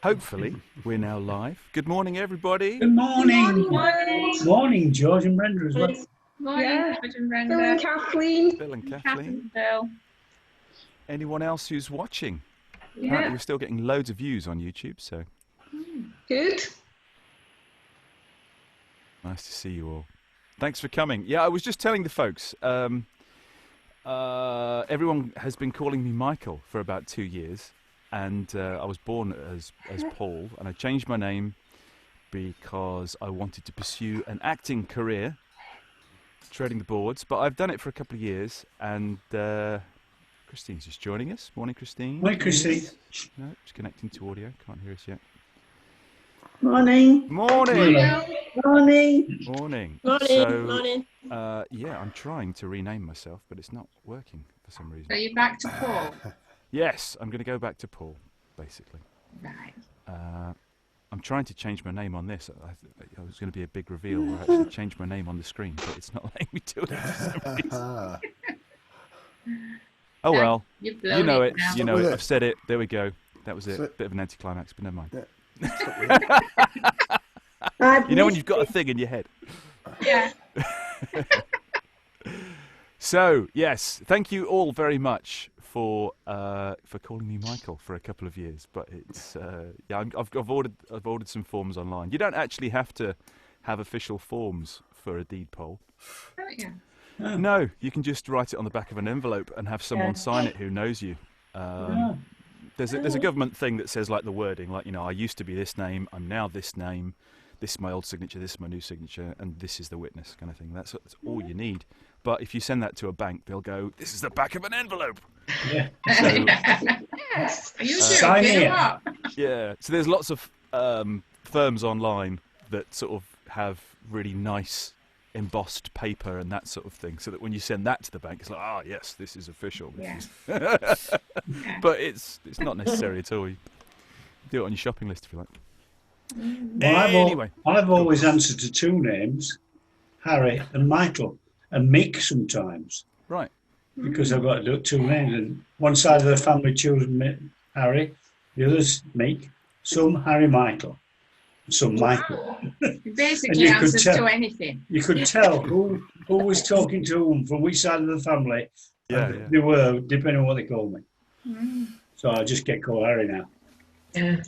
Hopefully, we're now live. Good morning, everybody. Good morning. Morning. Morning, George and Brenda as well. Morning, Yeah. George and Brenda. Bill and Kathleen. Bill and Kath Kathleen. and Bill. Anyone else who's watching? Yeah. Apparently, we're still getting loads of views on YouTube, so Good. nice to see you all. Thanks for coming. Yeah, I was just telling the folks, everyone has been calling me Michael for about 2 years, and I was born as Paul, and I changed my name because I wanted to pursue an acting career, treading the boards, but I've done it for a couple of years, and Christine's just joining us. Morning, Christine. Morning, Christine. No, just connecting to audio. Can't hear us yet. Morning. Morning. Morning. Morning. Morning. So, Morning. yeah, I'm trying to rename myself, but it's not working for some reason. So you're back to Paul? Yes, I'm going to go back to Paul, basically. Right. I'm trying to change my name on this. I was going to be a big reveal where I actually changed my name on the screen, but it's not letting me do it for some reason. Oh well, You've you blown know it. now. You know it. I've said it. There we go. That was it. That's it. Bit of an anticlimax, but never mind. I've You know when missed you've got a it. thing in your head. Yeah. So yes, thank you all very much for calling me Michael for a couple of years. But it's yeah, I've ordered some forms online. You don't actually have to have official forms for a deed poll. Haven't you? Oh. No, you can just write it on the back of an envelope and have someone sign it who knows you. Yeah. There's a government thing that says like the wording, like, you know, I used to be this name, I'm now this name, this is my old signature, this is my new signature, and this is the witness kind of thing. That's all you need. But if you send that to a bank, they'll go, this is the back of an envelope. Yeah. So, Yes. Are you Sign joking or here. what? yeah. So there's lots of firms online that sort of have really nice embossed paper and that sort of thing, so that when you send that to the bank, it's like, ah, yes, this is official. This Yeah. is But it's not necessary at all. You do it on your shopping list if you like. Well, Anyway, I've always answered to two names, Harry and Michael, and Mick sometimes, right. because I've got to do two names. And one side of the family chooses Harry, the other's Mick, some Harry Michael, some Michael. You basically you could answers tell. to anything. You could tell who was talking to whom from which side of the family Yeah. they were, depending on what they called me. So I just get called Harry now. Yeah.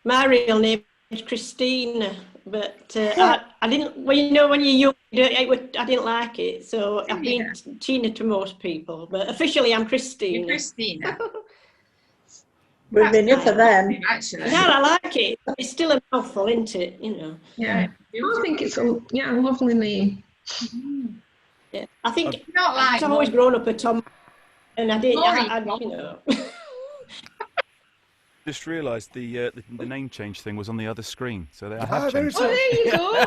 My real name is Christine, but I didn't. Well, you know, when you're young, I didn't like it, so I've been Tina to most people. But officially, I'm You're Christine. Christina. We've been here for them. Actually. Yeah, I like it. It's still a mouthful, isn't it? You know. Yeah. I think it's a lovely name. Yeah. I think Not like I've always grown up a Tom, and I did. Sorry, You know. Just realised the name change thing was on the other screen, so I Ah, have there changed. Oh, there you go.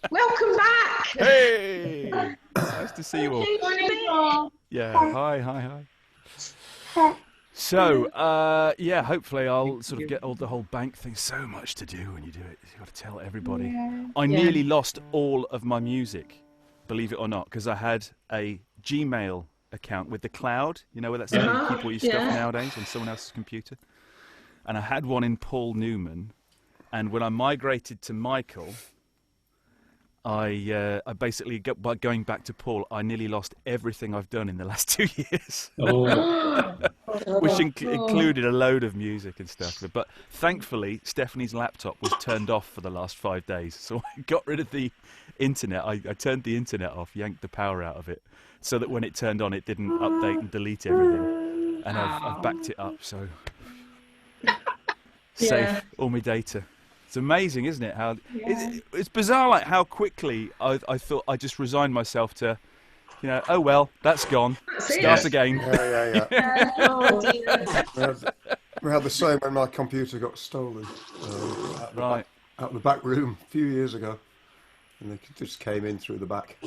Welcome back. Hey, nice to see you all. Wonderful. Yeah, hi. So, yeah, hopefully I'll sort of get the whole bank thing. So much to do when you do it. You've got to tell everybody. Yeah. I nearly lost all of my music, believe it or not, because I had a Gmail account with the cloud, you know, where that's how you keep all your stuff nowadays on someone else's computer. And I had one in Paul Newman, and when I migrated to Michael, I basically, by going back to Paul, I nearly lost everything I've done in the last 2 years. Oh, Which included a load of music and stuff. But thankfully, Stephanie's laptop was turned off for the last 5 days. So I got rid of the internet. I turned the internet off, yanked the power out of it, so that when it turned on, it didn't update and delete everything. And I've backed it up, so safe all my data. It's amazing, isn't it? How it's bizarre, like how quickly I thought I just resigned myself to, you know, oh well, that's gone. Start again. Yeah. Oh, dear. We had the same when my computer got stolen. Right. Out the back room a few years ago. And they just came in through the back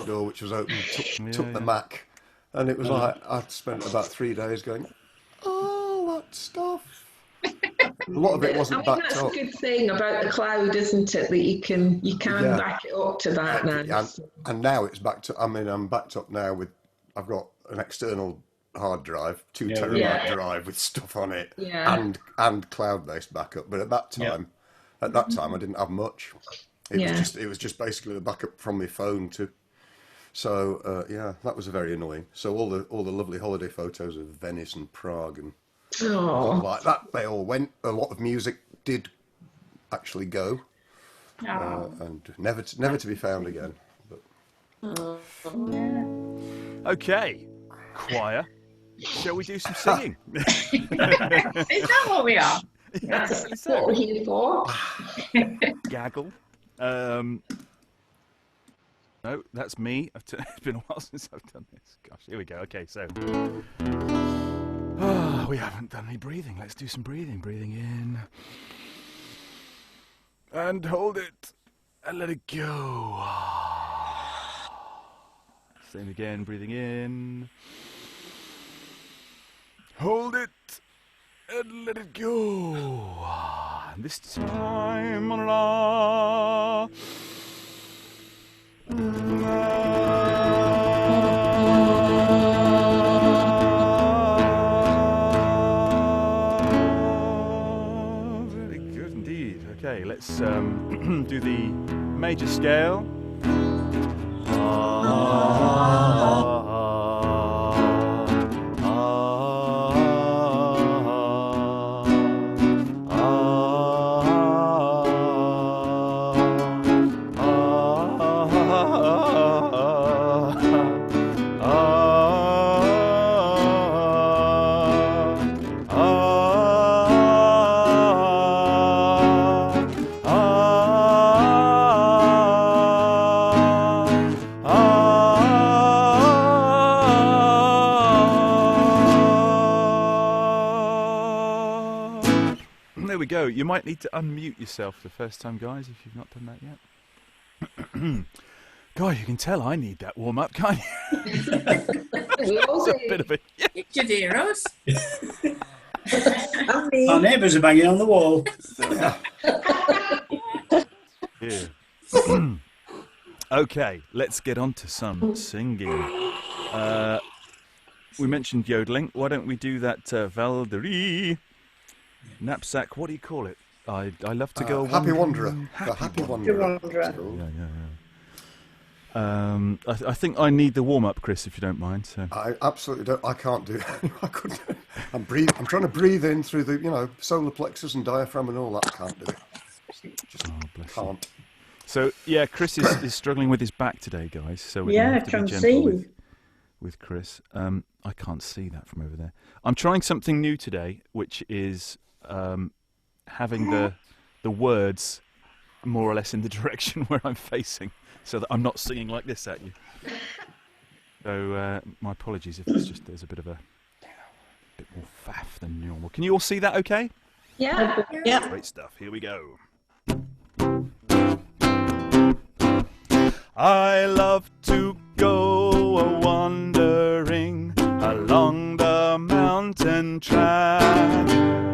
door, which was open, took the Mac. And it was like, I'd spent about 3 days going, oh, that stuff. A lot of it wasn't backed that's up. a good thing about the cloud, isn't it? That you can back it up to that now. And now it's backed up. I mean, I'm backed up now with, I've got an external hard drive, 2 Yeah, terabyte yeah. drive with stuff on it, Yeah. and cloud-based backup. But at that time, I didn't have much. Yeah. It was just basically the backup from my phone to. So yeah, that was very annoying. So all the lovely holiday photos of Venice and Prague and Oh. like that, they all went. A lot of music did actually go, and never to be found again. But Okay, choir. Shall we do some singing? Is that what we are? That's what we're here for. Gaggle. No, that's me. It's been a while since I've done this. Gosh, here we go. Okay, so we haven't done any breathing. Let's do some breathing. Breathing in and hold it and let it go. Same again. Breathing in, hold it and let it go. And this time, la. Very good indeed. Okay, let's do the major scale. There we go. You might need to unmute yourself the first time, guys, if you've not done that yet. God, you can tell I need that warm-up, can't you? We all It's a do. bit of a... You should hear us. I mean, Our neighbours are banging on the wall. Yeah. Okay, let's get on to some singing. We mentioned yodeling. Why don't we do that Valderie knapsack? What do you call it? I love to go. Happy Wanderer. Happy The Happy Wanderer. Wanderer. Wanderer. It's called. I think I need the warm-up, Chris, if you don't mind. So. I absolutely don't. I can't do it. I couldn't. I'm trying to breathe in through the solar plexus and diaphragm and all that. I can't do it. Just Bless you. can't. So yeah, Chris is struggling with his back today, guys. So we're gonna yeah, have to be can gentle see. with Chris. I can't see that from over there. I'm trying something new today, which is having the words more or less in the direction where I'm facing, so that I'm not singing like this at you. So my apologies if it's just there's a bit more faff than normal. Can you all see that? Okay. Yeah. Yeah. Great stuff. Here we go. I love to go a-wandering along the mountain track,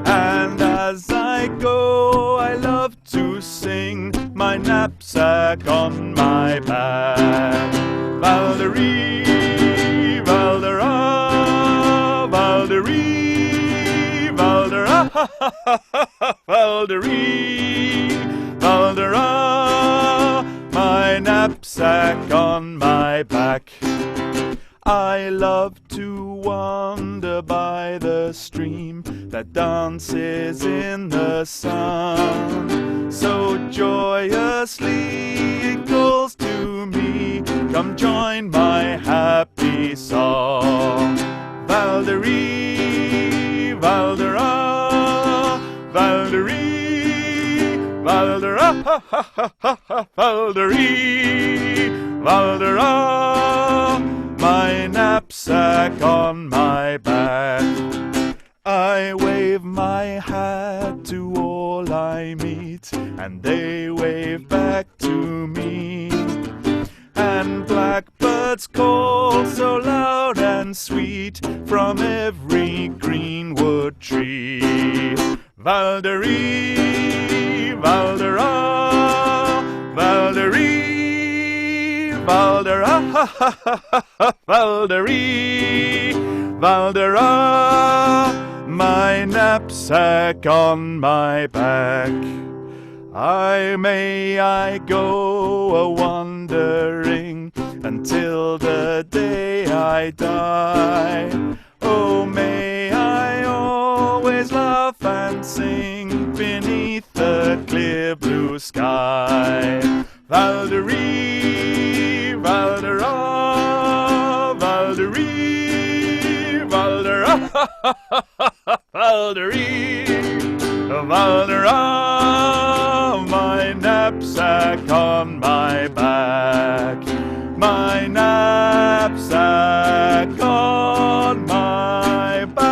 and as I go I love to sing my knapsack on my back. Valderie, Valdera, Valderie, Valdera, Valderie, Valdera, my knapsack on my back. I love to wander by the stream that dances in the sun. So joyously it calls to me, come join my happy song. Valderie, Valdera, Valderie, Valdera, Valderie, Valdera, my knapsack on my back. I wave my hat to all I meet, and they wave back to me. And blackbirds call so loud and sweet from every greenwood tree. Valderie, Valdera, Valderie, Valdera, Valderie, Valdera, my knapsack on my back. I go a-wandering until the day I die. Oh, may I always laugh and sing beneath the clear blue sky. Valderie, Valdera, Valderie, Valdera, Valderie, Valdera, my knapsack on my back, my knapsack on my back.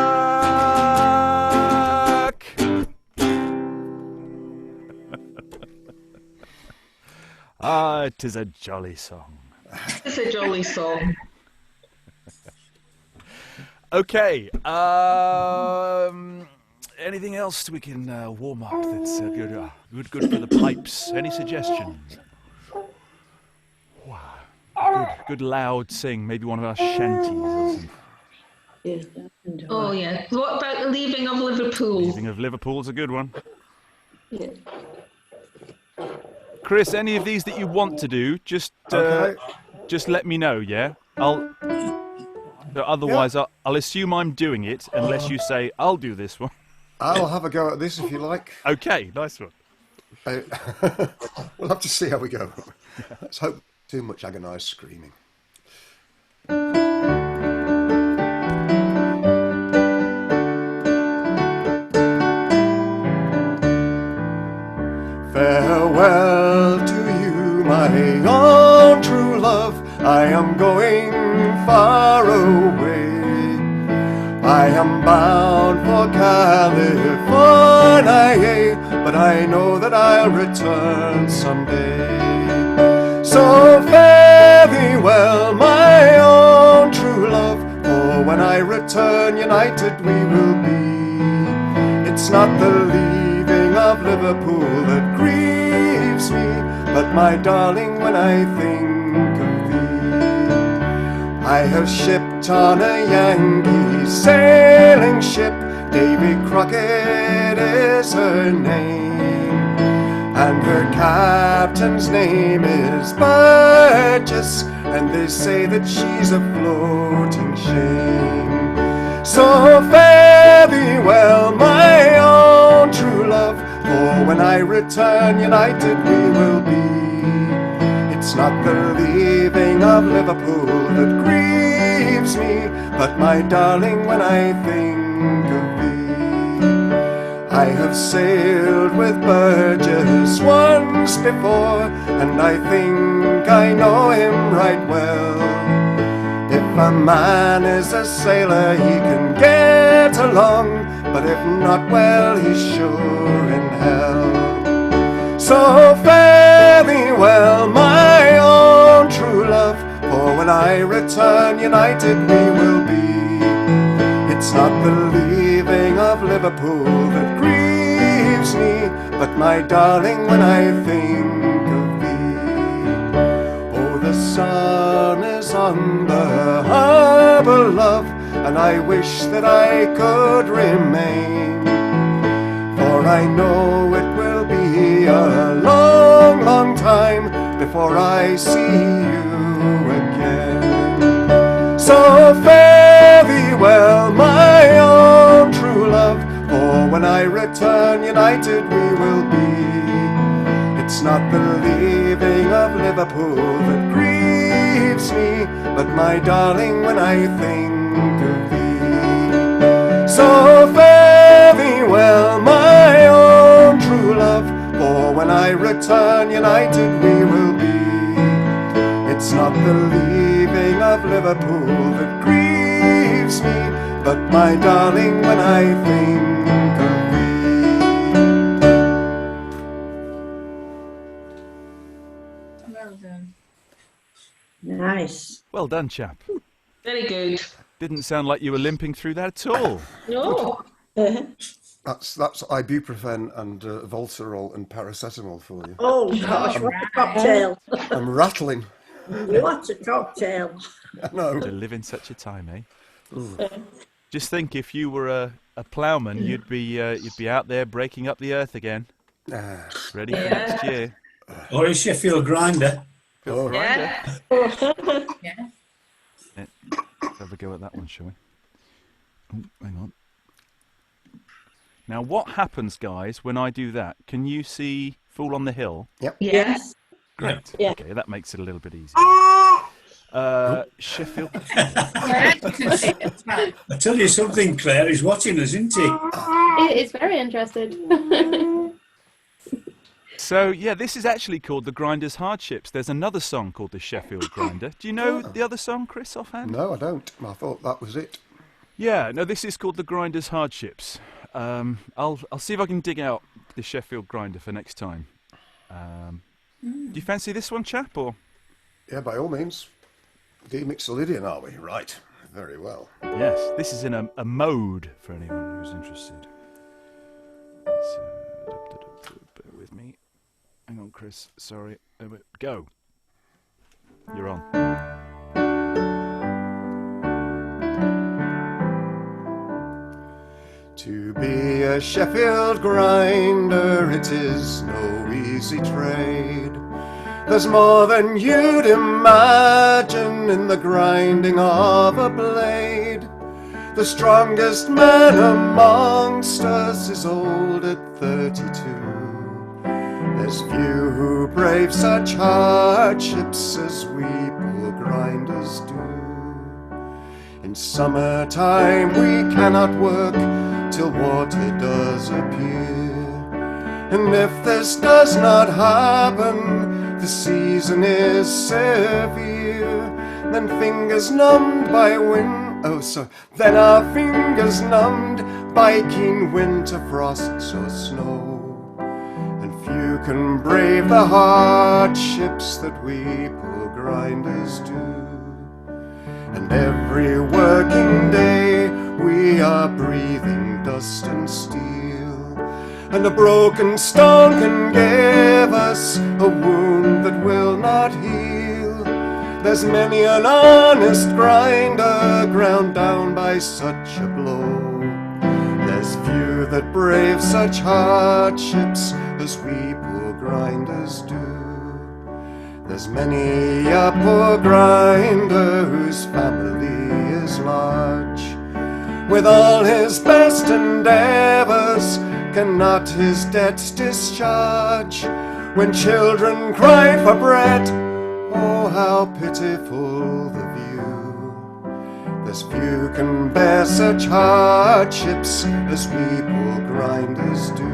Ah, 'tis a jolly song. It's a jolly song. Okay, anything else we can warm up that's good, good for the pipes? Any suggestions? Wow, good loud sing. Maybe one of our shanties or something. Yeah. Oh, yeah. What about the Leaving of Liverpool? Leaving of Liverpool's a good one. Yeah. Chris, any of these that you want to do, just let me know. Yeah, otherwise, I'll assume I'm doing it unless you say I'll do this one. I'll have a go at this if you like. Okay, nice one. We'll have to see how we go. Let's hope too much agonised screaming. Farewell to you, my own true love. I am going far away. I am bound for California, but I know that I'll return someday. So fare thee well, my own true love, for when I return united we will be. It's not the leaving of Liverpool that grieves me, but my darling, when I think of thee. I have shipped on a Yankee sailing ship, Davy Crockett is her name, and her captain's name is Burgess, and they say that she's a floating shame. So fare thee well, my own true love, for when I return united we will be. It's not the leaving of Liverpool that grieves me, but my darling, when I think of thee. I have sailed with Burgess once before, and I think I know him right well. If a man is a sailor, he can get along, but if not, well, he's sure in hell. So fare thee well, my own true love, for when I return united we will be. It's not the leaving of Liverpool that grieves me, but my darling, when I think of thee. Oh, the sun is on the harbour, love, and I wish that I could remain, for I know it will be a long, long time before I see you again. So fare thee well, my own true love, for when I return united we will be. It's not the leaving of Liverpool that grieves me, but my darling, when I think of thee. So fare thee well, my own true love, for when I return united we will be. It's not the leaving of Liverpool that grieves me, but my darling, when I think of thee. Well done. Nice. Well done, chap. Very good. Didn't sound like you were limping through that at all. No. That's ibuprofen and Voltarol and paracetamol for you. Oh gosh, what a cocktail. I'm rattling. What a cocktail. No. To live in such a time, eh? Just think, if you were a ploughman, you'd be out there breaking up the earth again, ready for next year. Or a Sheffield grinder. Oh, Yeah. Yeah. Let's have a go at that one, shall we? Oh, hang on. Now, what happens, guys, when I do that? Can you see Fool on the Hill? Yes. Great. Yeah. Okay, that makes it a little bit easier. Sheffield. Yeah, you can see it as well. I tell you something, Claire is watching us, isn't he? It is very interested. So, yeah, this is actually called The Grinder's Hardships. There's another song called The Sheffield Grinder. Do you know the other song, Chris, offhand? No, I don't. I thought that was it. Yeah, no, this is called The Grinder's Hardships. I'll see if I can dig out the Sheffield Grinder for next time. Do you fancy this one, chap, or...? Yeah, by all means. The Mixolydian, are we? Right. Very well. Yes, this is in a mode for anyone who's interested. So, bear with me. Hang on, Chris. Sorry. Go. You're on. To be a Sheffield grinder, it is no easy trade. There's more than you'd imagine in the grinding of a blade. The strongest man amongst us is old at 32. There's few who brave such hardships as we poor grinders do. In summertime we cannot work till water does appear. And if this does not happen, the season is severe. Then fingers numbed by then our fingers numbed by keen winter frosts or snow. And few can brave the hardships that we poor grinders do. And every working day we are breathing dust and steel. And a broken stone can give us a wound that will not heal. There's many an honest grinder ground down by such a blow. There's few that brave such hardships as we poor grinders do. There's many a poor grinder whose family is large. With all his best endeavours, cannot his debts discharge. When children cry for bread, oh how pitiful the view. There's few can bear such hardships as we poor grinders do.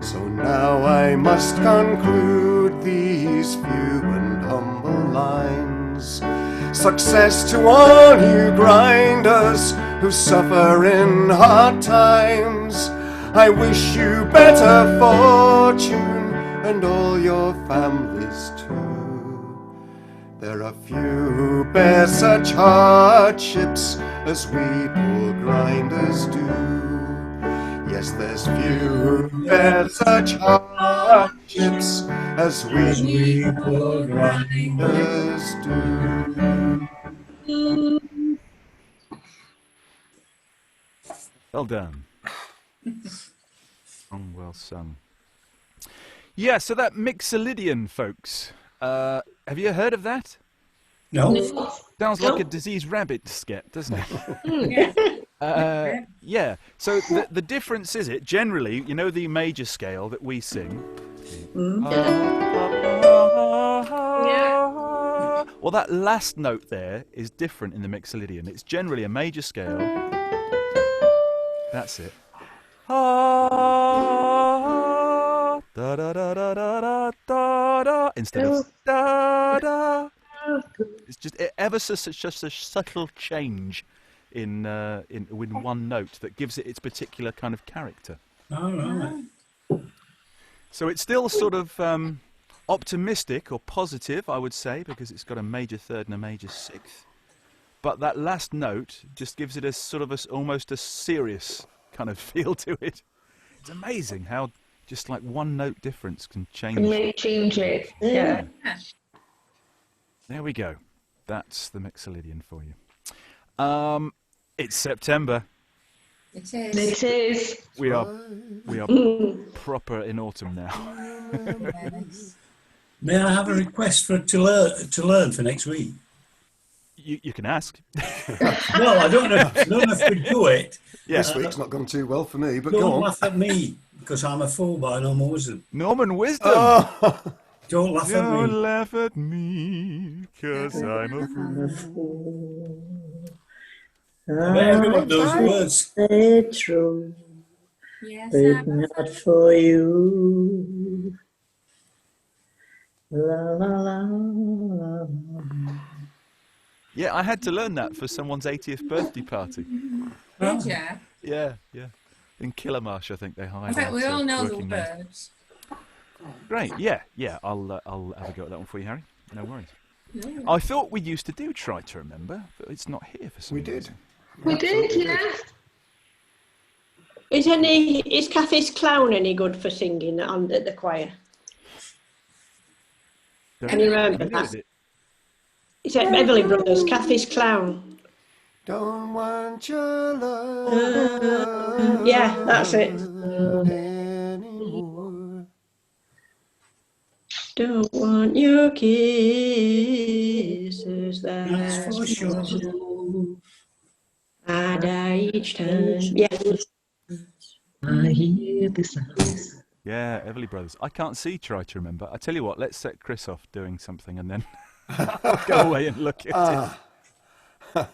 So now I must conclude these few and humble lines. Success to all you grinders who suffer in hard times. I wish you better fortune and all your families too. There are few who bear such hardships as we poor grinders do. Yes, there's few who bear such hardships as we poor grinders do. Well done. Well sung. Yeah, so that Mixolydian, folks. Have you heard of that? No? Sounds like a diseased rabbit scat, doesn't it? Yeah. So the difference is it generally, you know, the major scale that we sing. Well, that last note there is different in the Mixolydian. It's generally a major scale. That's it. Da da da da da da da da instead of da da. It's just ever just a subtle change in one note that gives it its particular kind of character. All right. So it's still sort of optimistic or positive, I would say, because it's got a major third and a major sixth. But that last note just gives it a sort of almost a serious kind of feel to it. It's amazing how just like one note difference can change. Can really change it. Yeah. There we go. That's the Mixolydian for you. It's September. It is. It is. We are proper in autumn now. Yes. May I have a request for to learn for next week? You can ask. No, I don't know. I don't know if we do it. Yeah. This week's not gone too well for me, but go Don't on. laugh at me because I'm a fool by normal wisdom. Norman Wisdom. Oh, Don't laugh at Don't me. laugh at me, 'cause I'm a fool. I better got those words. Stay true, Yes, but not for you. La la la la. Yeah, I had to learn that for someone's 80th birthday party. did you? Yeah. In Killarmarsh, I think they I hired bet out, we all know the working men. words. Great, yeah. I'll have a go at that one for you, Harry. No worries. Yeah. I thought we used to do Try to Remember, but it's not here for some we did. reason. We did, yeah. Is Kathy's Clown any good for singing at the choir? Can you remember that? It's Everly Brothers, Kathy's Clown. Don't want your love. Yeah, that's it. Anymore. Don't want your kisses, That's for sure. I die each time. Yeah. I hear the sounds. Yeah, Everly Brothers. I can't see Try to Remember. I tell you what, let's set Chris off doing something and then I'll go away and look at it.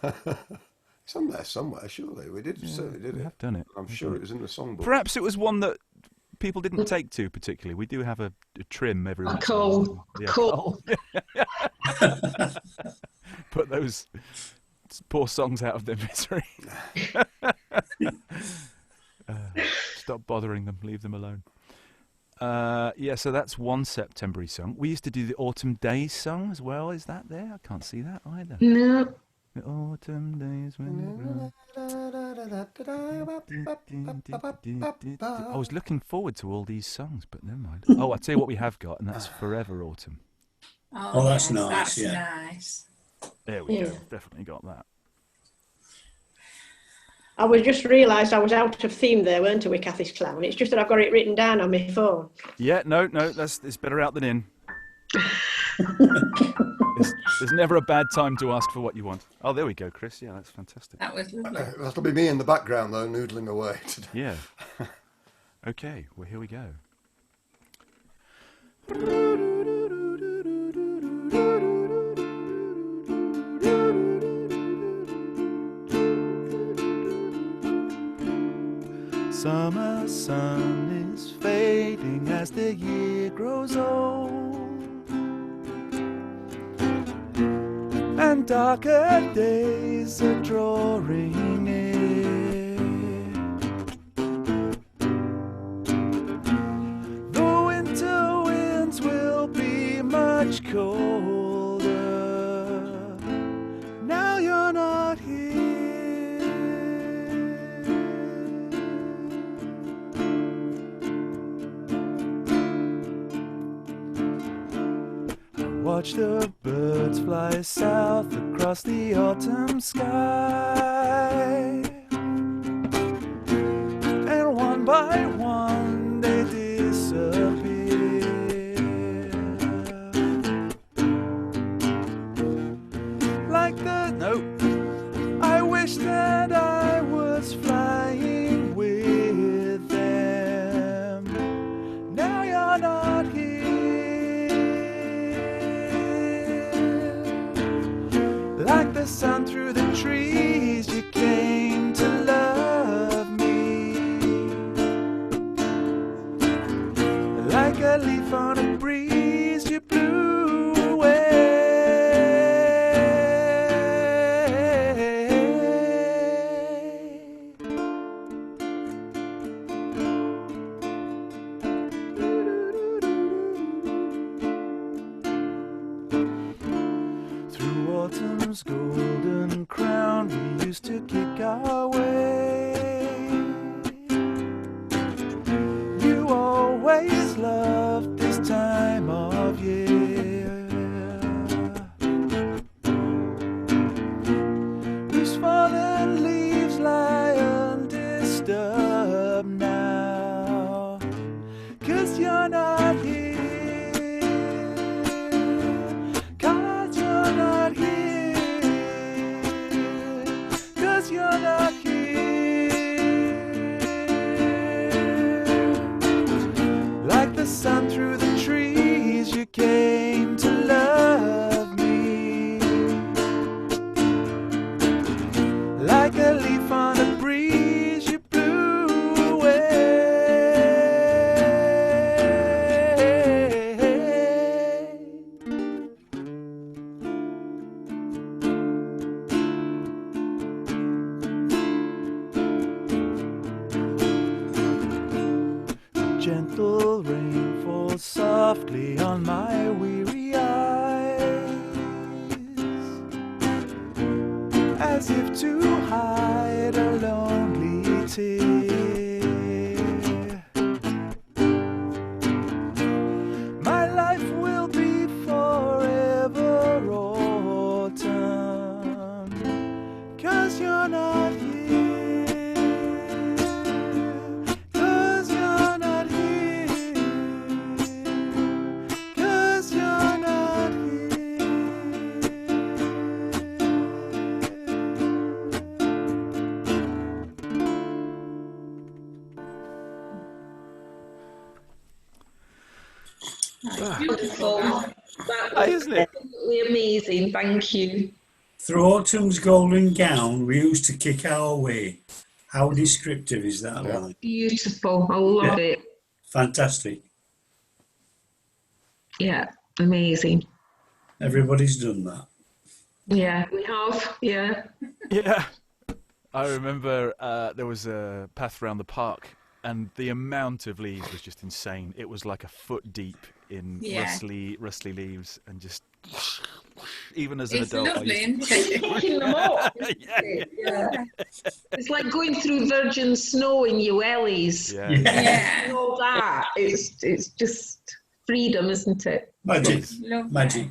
It's on there somewhere, surely. We certainly did We it. have done it. I'm sure it was in the songbook. Perhaps it was one that people didn't take to particularly. We do have a trim every once in a Cool. while. Yeah, Cool. Put those poor songs out of their misery. Stop bothering them. Leave them alone. Yeah, so that's one September-y song. We used to do the Autumn Days song as well. Is that there? I can't see that either. No. The autumn days when I was looking forward to all these songs, but never mind. Oh, I'll tell you what we have got, and that's Forever Autumn. Oh, that's yes, nice, That's yeah. nice. There we go. Yeah. Definitely got that. I was just realised I was out of theme there, weren't I, with Kathy's Clown? It's just that I've got it written down on my phone. Yeah, no, it's better out than in. There's never a bad time to ask for what you want. Oh, there we go, Chris. Yeah, that's fantastic. That was lovely. That'll be me in the background, though, noodling away today. Yeah. Okay, well, here we go. Summer sun is fading as the year grows old, and darker days are drawing near. The winter winds will be much colder. Now you're not here. Watch the birds fly south across the autumn sky, and one by one they disappear. Like the note, I wish that I was flying with them. Now you're not here. Like the sun through the trees, you came to love me. gentle rain falls softly on my weary eyes, as if to hide a lonely tear. My life will be forever autumn, 'cause you're not here. 'Cause you're not here. 'Cause you're not here. Beautiful. That was Isn't it? absolutely amazing. Thank you. Through autumn's golden gown, we used to kick our way. How descriptive is that line? Beautiful. I love Yeah. it. Fantastic. Yeah, amazing. Everybody's done that. Yeah, we have. Yeah. Yeah. I remember there was a path around the park, and the amount of leaves was just insane. It was like a foot deep in Yeah. rustly leaves, and just even as an It's adult. I lovely, used isn't it? Picking them up. Yeah. Yeah. It's like going through virgin snow in your wellies. Yeah. Yeah. And all that. It's just freedom, isn't it? Magic. Lovely. Magic.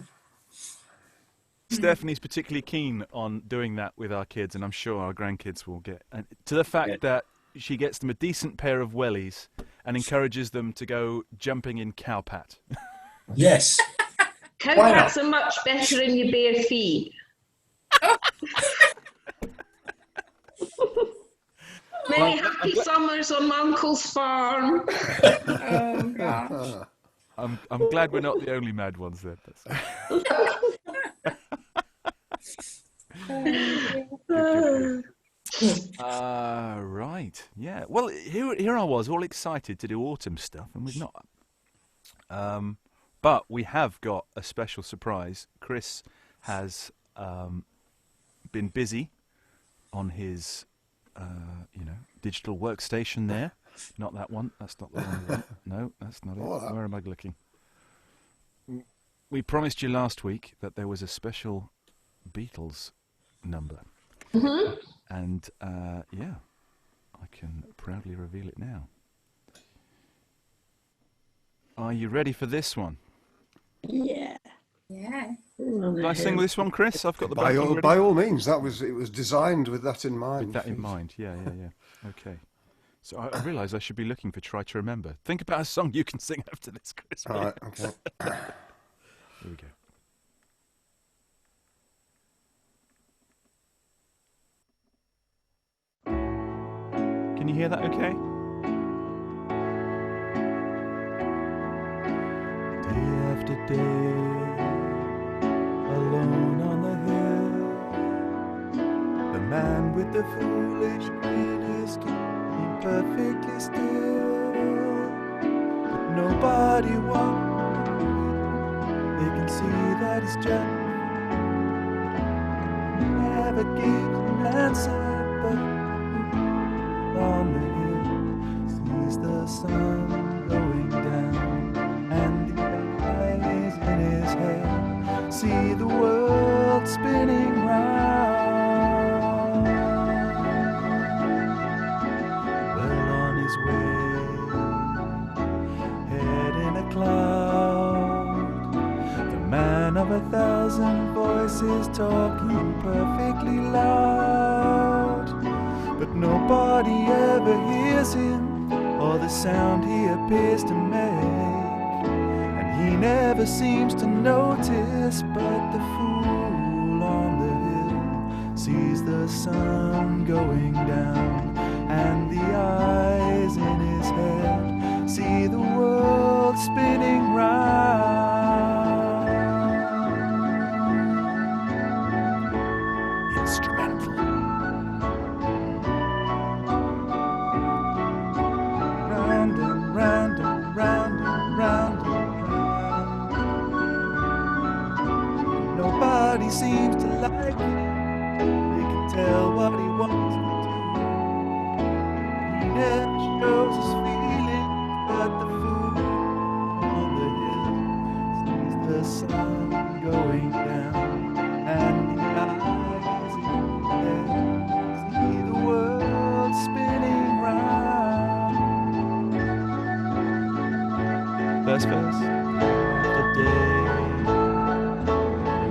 Stephanie's particularly keen on doing that with our kids, and I'm sure our grandkids will get to the fact Yeah. that she gets them a decent pair of wellies and encourages them to go jumping in cowpat. Yes. Cow Why not? pats are much better in your bare feet. Many happy summers on my uncle's farm. Oh, gosh. I'm glad we're not the only mad ones then. Right. Yeah. Well, here I was, all excited to do autumn stuff, and we've not. But we have got a special surprise. Chris has been busy on his, digital workstation there. Not that one. That's not the one. I want. No, that's not it. Where am I looking? We promised you last week that there was a special Beatles number. Mm-hmm. And, yeah, I can proudly reveal it now. Are you ready for this one? Yeah. Yeah. Can I sing this one, Chris? I've got the By backing all, ready. by all means, it was designed with that in mind. With that in mind, yeah. Okay. So I realise I should be looking for Try to Remember. Think about a song you can sing after this, Chris. All right, okay. Here we go. Can you hear that okay? Day after day, alone on the hill, the man with the foolish grin is keeping perfectly still. But nobody wants to read. They can see that he's just never gives an answer, but on the hill sees the sun going down, and the eyes in his head see the world spinning round. Well on his way, head in a cloud, the man of 1,000 voices talking perfectly loud. But nobody ever hears him, or the sound he appears to make, and he never seems to notice. But the fool on the hill sees the sun going down, and the eyes in his head see the world spinning round. Instrumental. Round and round and round and round and round. Nobody seems to like him. They can tell what he wants to do. He never shows his feelings, but the sun going down, and the eyes in there see the world spinning round. First verse. The day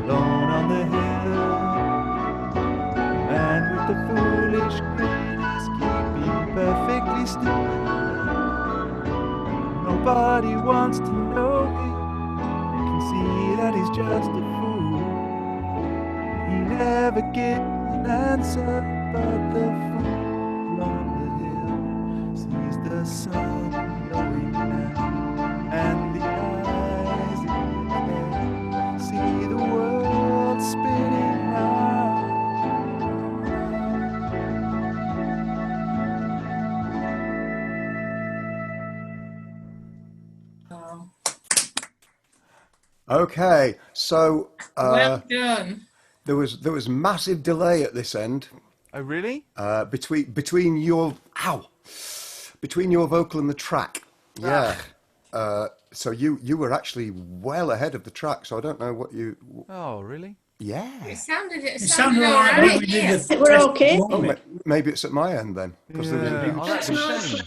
alone on the hill, and with the foolish grin is keeping perfectly still. Nobody wants to know him. You can see that he's just a fool. He never gives an answer, but the fool on the hill sees the sun going down, and the eyes in there see the world spinning round. Oh, Okay, so well done. there was massive delay at this end Oh, really? between your vocal and the track. Yeah. So you were actually well ahead of the track. So I don't know what you. Oh, really? Yeah. It sounded all all right when right. we did Yes. the We're test okay. this Oh, morning. maybe it's at my end then, because there was a Yeah. big. Oh, that's a shame.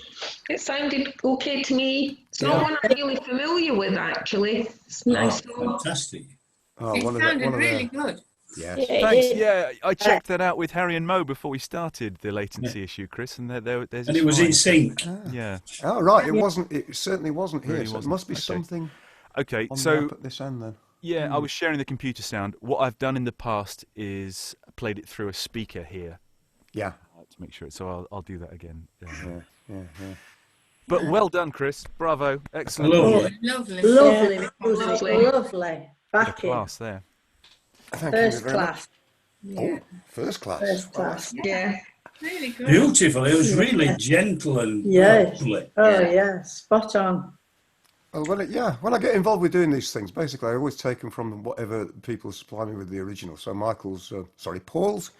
It sounded okay to me. It's not one I'm really familiar with, actually. It's nice. Oh, fantastic. Oh, It one of sounded the, really good. Yes. Thanks. Yeah, I checked that out with Harry and Mo before we started the latency issue, Chris, and there's. And it was in sync. Yeah. Oh right, it wasn't. It certainly wasn't here. Really So wasn't. it must be Okay. something Okay. on the So app at this end then. yeah, I was sharing the computer sound. What I've done in the past is played it through a speaker here Yeah. to make sure. So I'll do that again. Yeah. But well done, Chris. Bravo. Excellent. Lovely. Lovely. Lovely Yeah. music, Lovely. lovely. Bit of Back in. class there. Thank First you very class. much. Yeah. Oh, first class. First class. Yeah. Really good. Beautiful. It was really gentle and Yes. lovely. Oh, yeah, spot on. Oh, well, when I get involved with doing these things, basically, I always take them from whatever people supply me with the original. So Paul's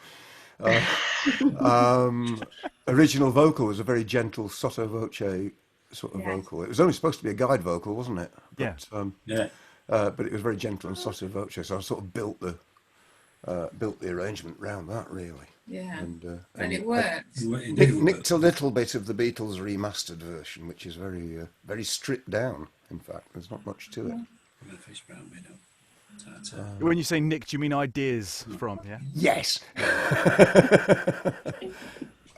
original vocal was a very gentle sotto voce sort of vocal. It was only supposed to be a guide vocal, wasn't it? Yeah. Yeah. But it was very gentle and sotto voce, so I sort of built the arrangement round that, really. Yeah. And it worked. It did work. nicked a little bit of the Beatles remastered version, which is very very stripped down. In fact, there's not much to it. Fish brown widow. When you say Nick, do you mean ideas from? Yeah. Yes.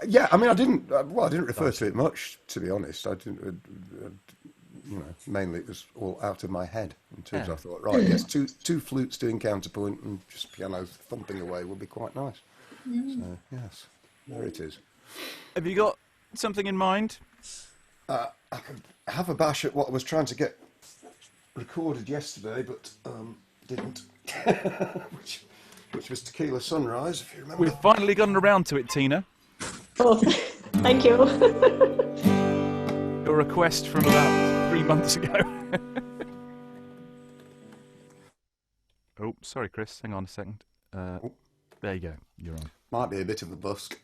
Yeah, I mean, I didn't refer to it much, to be honest. I didn't. Mainly it was all out of my head. In terms, I thought, right, yes, two flutes doing counterpoint and just piano thumping away would be quite nice. So yes, there it is. Have you got something in mind? I could have a bash at what I was trying to get recorded yesterday, but didn't. which was Tequila Sunrise, if you remember. We've finally gotten around to it, Tina. Oh, thank you. Your request from about 3 months ago. Oh, sorry, Chris. Hang on a second. There you go. You're on. Might be a bit of a busk.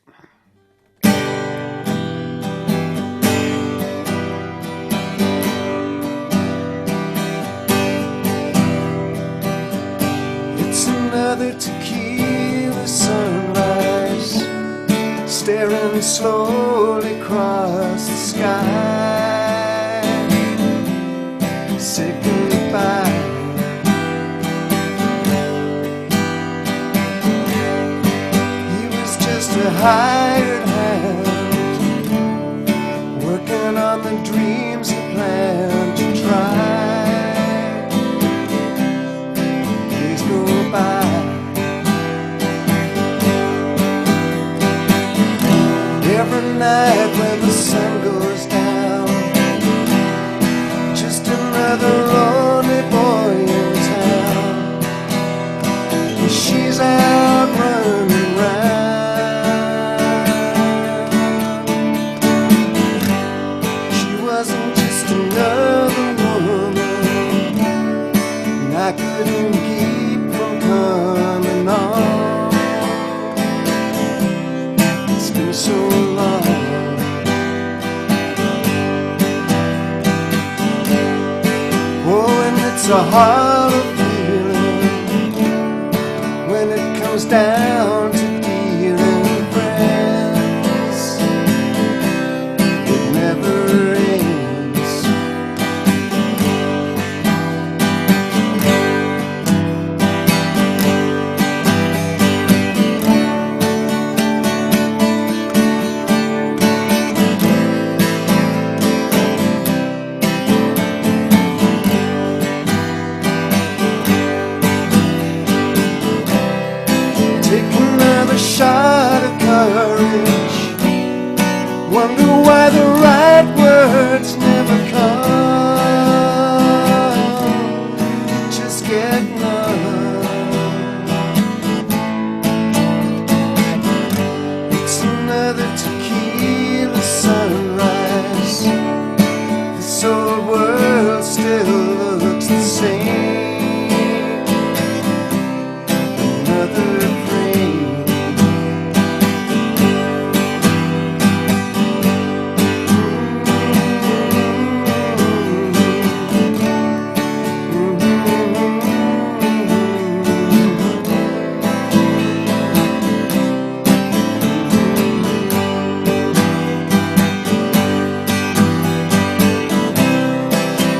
It's another tequila sunrise, staring slowly across the sky. Say goodbye. He was just a hired hand, working on the dreams he planned to try. Days go by. Every night when the sun goes down, just another lonely boy in town. She's out running round. She wasn't just another woman, and I couldn't keep from coming on. It's been so long. Oh, and it's a hard feeling Wonder why the right words never come. You just get numb. It's another tequila sunrise. This old world still looks the same. Another rain.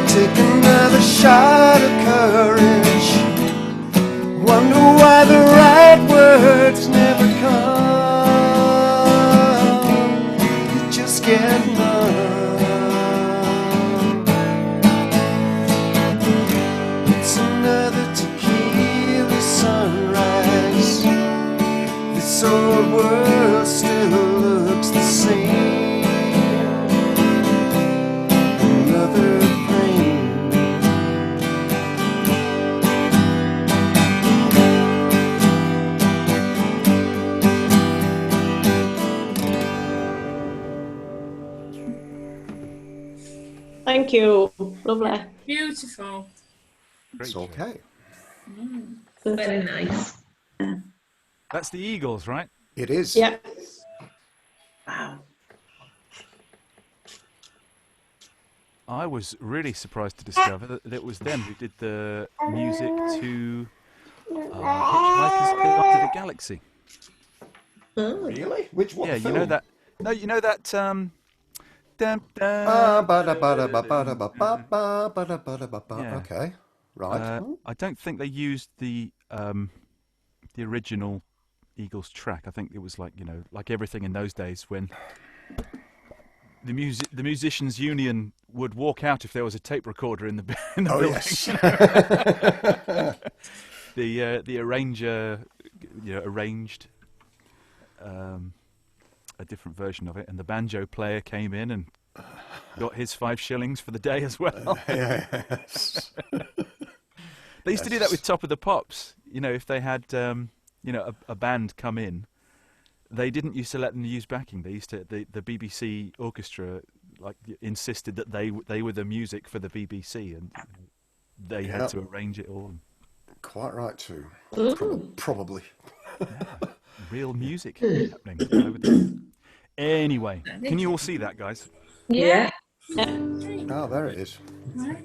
Take another shot of courage. Wonder why the right words never come. You just get numb. It's another tequila sunrise. This old world still looks the same. Another rain. Thank you. Lovely. Beautiful. It's okay. Very nice. That's the Eagles, right? It is. Yeah. Wow. I was really surprised to discover that it was them who did the music to Hitchhiker's Guide to the Galaxy. Really? Which one? Yeah, you film? know that. No, you know that. Dun, dun. Yeah. Okay, right. I don't think they used the original Eagles track. I think it was like, you know, like everything in those days when the musicians union would walk out if there was a tape recorder in the building. Yes. The arranger, you know, arranged a different version of it, and the banjo player came in and got his 5 shillings for the day as well. Yes. They used to do that with Top of the Pops. You know, if they had you know, a band come in, they didn't used to let them use backing. They used to the BBC orchestra like insisted that they were the music for the BBC, and they had to arrange it all. Quite right too. Probably. Real music happening over there. Anyway, can you all see that, guys? Yeah. Oh, there it is.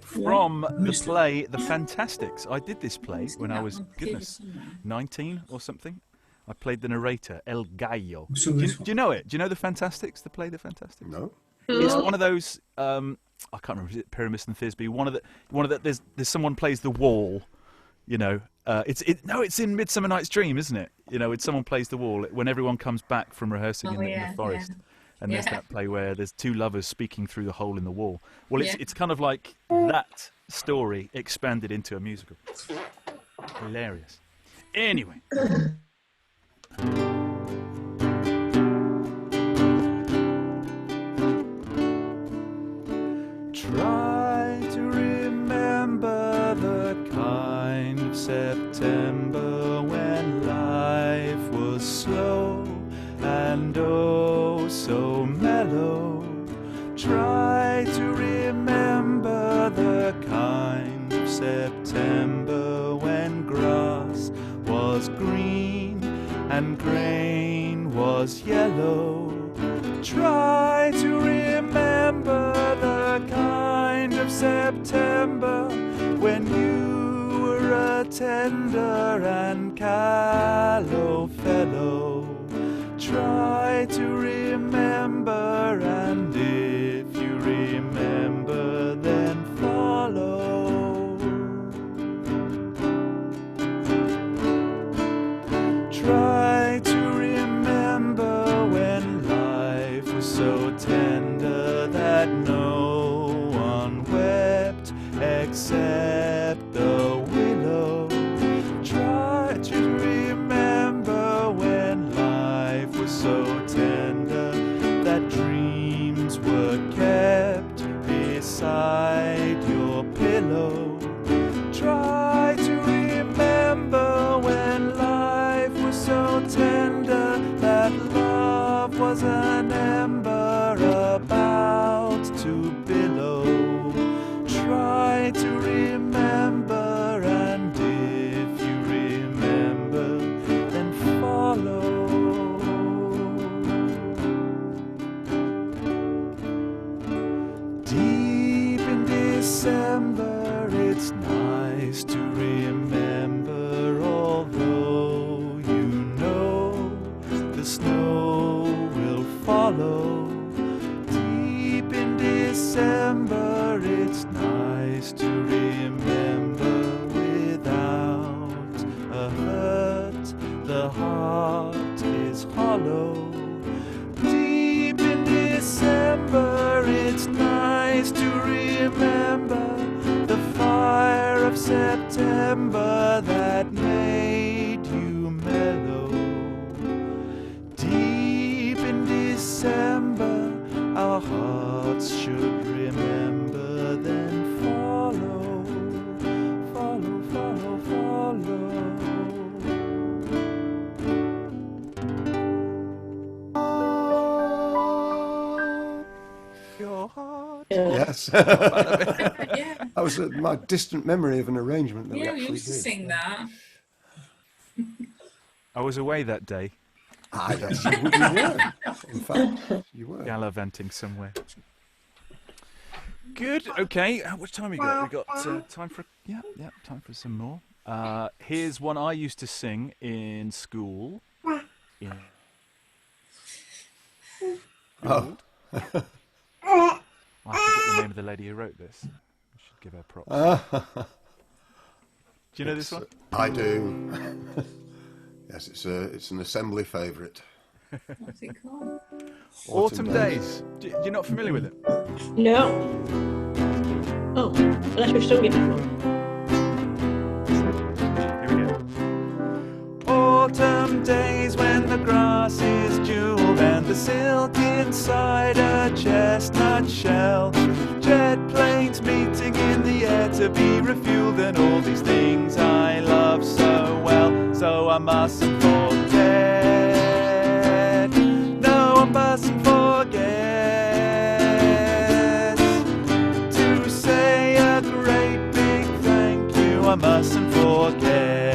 From the play The Fantastics. I did this play when I was, goodness, 19 or something. I played the narrator, El Gallo. Do you know it? Do you know The Fantastics, the play The Fantastics? No. It's one of those, I can't remember, is it Pyramus and Thisbe? One of the there's someone plays the wall, you know. It's in Midsummer Night's Dream, isn't it? You know, it's someone plays the wall when everyone comes back from rehearsing in the forest. Yeah. And there's that play where there's 2 lovers speaking through the hole in the wall. Well, it's kind of like that story expanded into a musical. Hilarious. Anyway. Try to remember the kind of September when life was slow and oh so mellow. Try to remember the kind of September when grass was green and grain was yellow. Try to remember the kind of September when you were a tender and callow fellow. Try to remember, and if you remember, then follow. Try to remember when life was so tender that no one wept except the willow. Try to remember when life was so tender that dreams December, it's nice to remember, although you know the snow will follow. Deep in December, it's nice to remember, without a hurt, the heart is hollow. Deep in December, it's nice to remember the fire of September that made you mellow. Deep in December, our hearts should remember, then follow, follow, follow, follow. Your heart. Yes. Yeah. That was my distant memory of an arrangement that we Yeah, we actually used to did. sing that. I was away that day, Yes, you were. In fact, you were. gallivanting somewhere. Good. Okay. How much time we got? We got time for time for some more. Here's one I used to sing in school. Yeah. Oh. I forget the name of the lady who wrote this. I should give her props. Do you know this one? I do. Yes, it's an assembly favourite. What's it called? Autumn Days. You're not familiar with it? No. Oh, unless we've sung it before. Here we go. Autumn days when the grass is jeweled and the silk inside a chestnut shell. Jet planes meeting in the air to be refueled, and all these things I love so well. So I mustn't forget. No, I mustn't forget to say a great big thank you. I mustn't forget.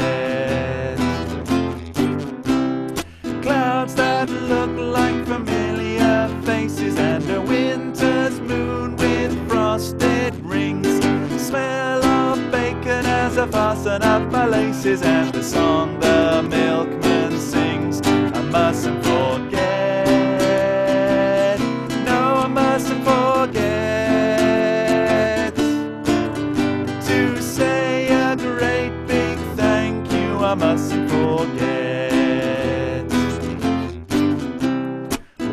Clouds that look like familiar faces, and a winter's moon with frosted rings. Smell of bacon as I fasten up my laces, and the song the milkman sings. I mustn't forget. No, I mustn't forget to say a great big thank you. I mustn't forget.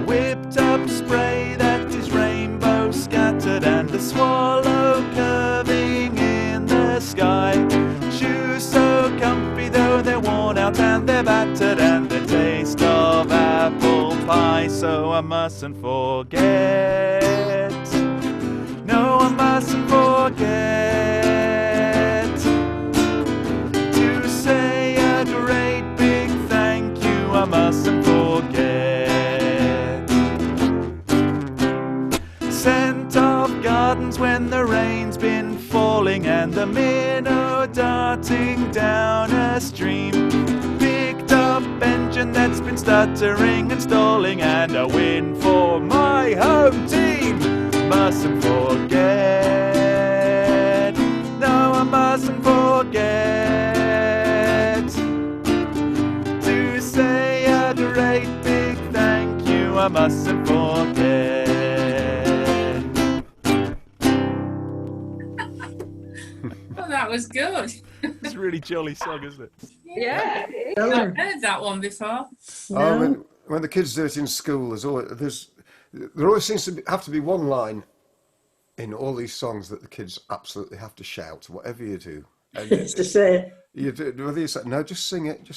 Whipped up spray that is rainbow scattered, and a swallow curving in the sky. Shoes so comfy though they're worn out and they're battered, and the taste of apple pie. So I mustn't forget. No, I mustn't forget to say a great big thank you. I mustn't forget. Scent of gardens when the rain's been falling, and the minnow darting down a stream. Picked up engine that's been stuttering and stalling, and a win for my home team. Mustn't forget. No, I mustn't forget to say a great big thank you. I mustn't forget. Oh, that was good. It's a really jolly song, isn't it? Yeah. I've heard that one before. Oh, when the kids do it in school, there always seems to have to be one line in all these songs that the kids absolutely have to shout, whatever you do. And It's to say. you do, whether you say no, just sing it, no,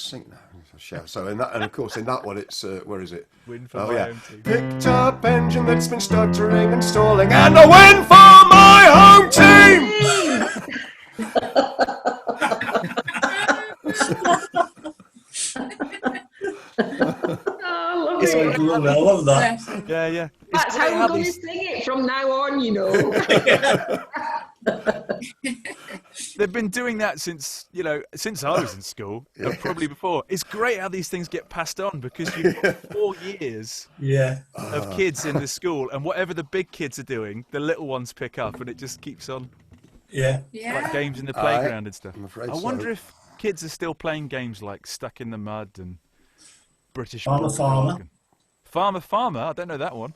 shout. So in that, and of course in that one, it's where is it? Win for my home team. Picked up engine that's been stuttering and stalling, and a win for my home team. Oh, I love It's it. lovely. I love that. Yes. Yeah, yeah. It's That's great how how we're going to these- sing it from now on, you know. They've been doing that since I was in school, and probably before. It's great how these things get passed on, because you've got 4 years Yeah. of kids in the school, and whatever the big kids are doing, the little ones pick up, and it just keeps on. Yeah. Yeah. Like games in the Aye, playground and stuff. I'm afraid I so. wonder if kids are still playing games like Stuck in the Mud and British Farmer, Bulldog. Farmer. And Farmer. I don't know that one.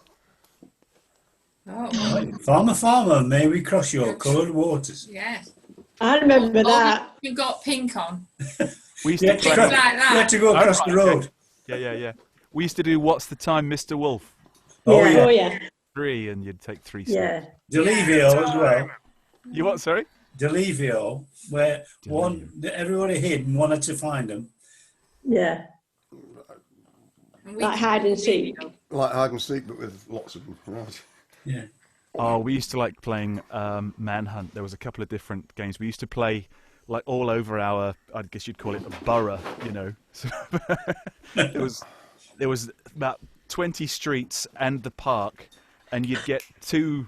Oh, Farmer, farmer, may we cross your cold waters? yes. I remember that. You've got pink on. We used You to had to, play. Things cross, like you that. had to go Oh, across right, the okay. road. Yeah. We used to do What's the Time, Mr. Wolf? Oh, Yeah. yeah. Oh yeah. 3, and you'd take 3 Yeah. steps. Delevio as well. You what? Sorry. Delevio, where everybody hid and wanted to find them. Yeah. And we Like hide and seek. Like hide and seek, but with lots of them. Right. Yeah. Oh, we used to like playing Manhunt. There was a couple of different games. We used to play like all over our, I guess you'd call it a borough, you know. So there was about 20 streets and the park, and you'd get 2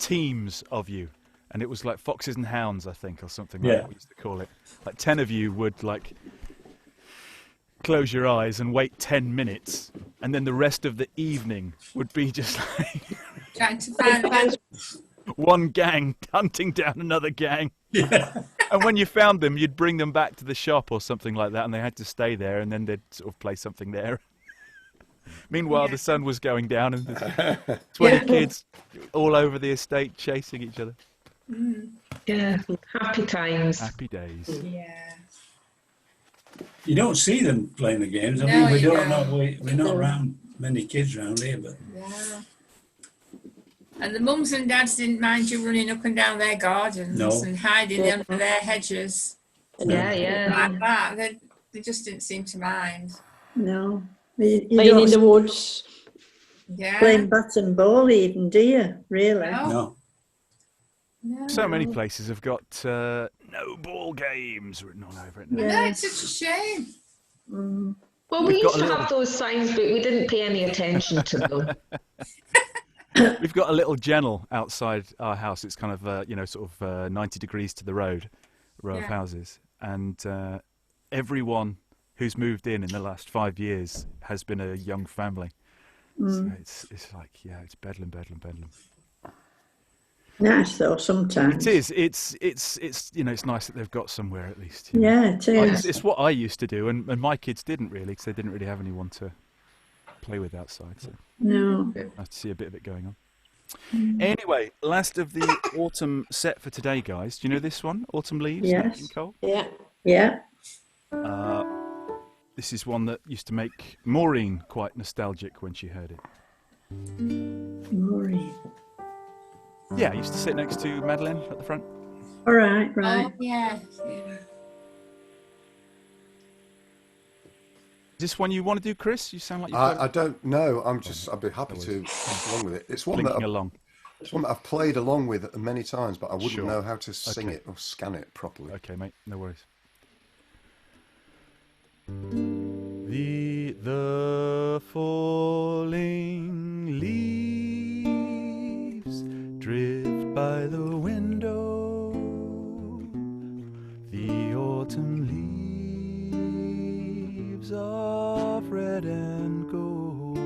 teams of you. And it was like foxes and hounds, I think, or something like Yeah. that we used to call it. Like 10 of you would like close your eyes and wait 10 minutes, and then the rest of the evening would be just like trying to find one gang hunting down another gang. Yeah. And when you found them, you'd bring them back to the shop or something like that, and they had to stay there, and then they'd sort of play something there. Meanwhile, the sun was going down, and there's 20 kids all over the estate chasing each other. Yeah, happy times. Happy days. Yeah. You don't see them playing the games. I No, mean, we you don't don't. know. We're not around many kids around here, but Yeah. And the mums and dads didn't mind you running up and down their gardens No. and hiding under their hedges. Yeah. Like that. They just didn't seem to mind. No. You Playing don't in the woods. Yeah. playing bat and ball even, do you? Really? No. no. No. So many places have got no ball games written all over it now. No, it's such a shame. Mm. Well, we We've got used a to little- have those signs, but we didn't pay any attention to them. We've got a little gennel outside our house. It's kind of, sort of 90 degrees to the row of Yeah. houses. And everyone who's moved in the last 5 years has been a young family. So it's like, yeah, it's bedlam. Nice though, sometimes. It is. It's it's nice that they've got somewhere at least. You know. Yeah, it is. It's what I used to do, and my kids didn't really, because they didn't really have anyone to play with outside. So No. nice to see a bit of it going on. Anyway, last of the autumn set for today, guys. Do you know this one? Autumn Leaves, Yes. Nat King Cole? Yeah. Yeah. This is one that used to make Maureen quite nostalgic when she heard it. Maureen. Yeah, I used to sit next to Madeline at the front. All right, Oh, right. yeah. Is this one you want to do, Chris? You sound like you've got I don't know. I'd be happy to pass along with it. It's one blinking along. It's one that I've played along with many times, but I wouldn't Sure. know how to sing Okay. it or scan it properly. Okay, mate, no worries. The falling leaves drift by the window. The autumn leaves of red and gold.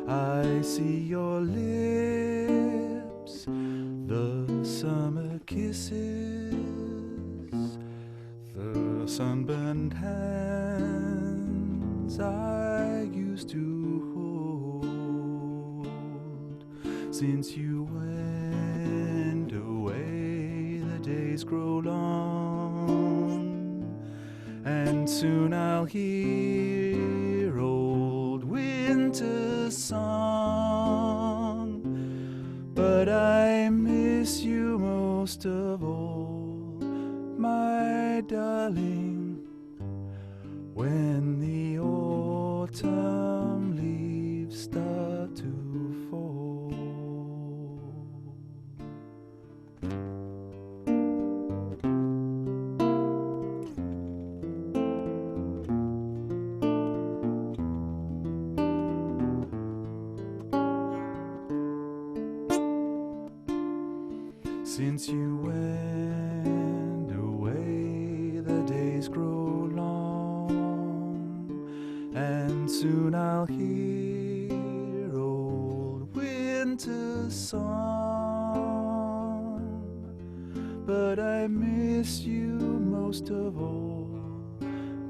I see your lips, the summer kisses, the sunburned hands I used to hold. Since you went away, the days grow long, and soon I'll hear old winter's song. But I miss you most of all, my darling, when the autumn leaves start to fall. Since you went away, the days grow long, and soon I'll hear old winter's song. but I miss you most of all,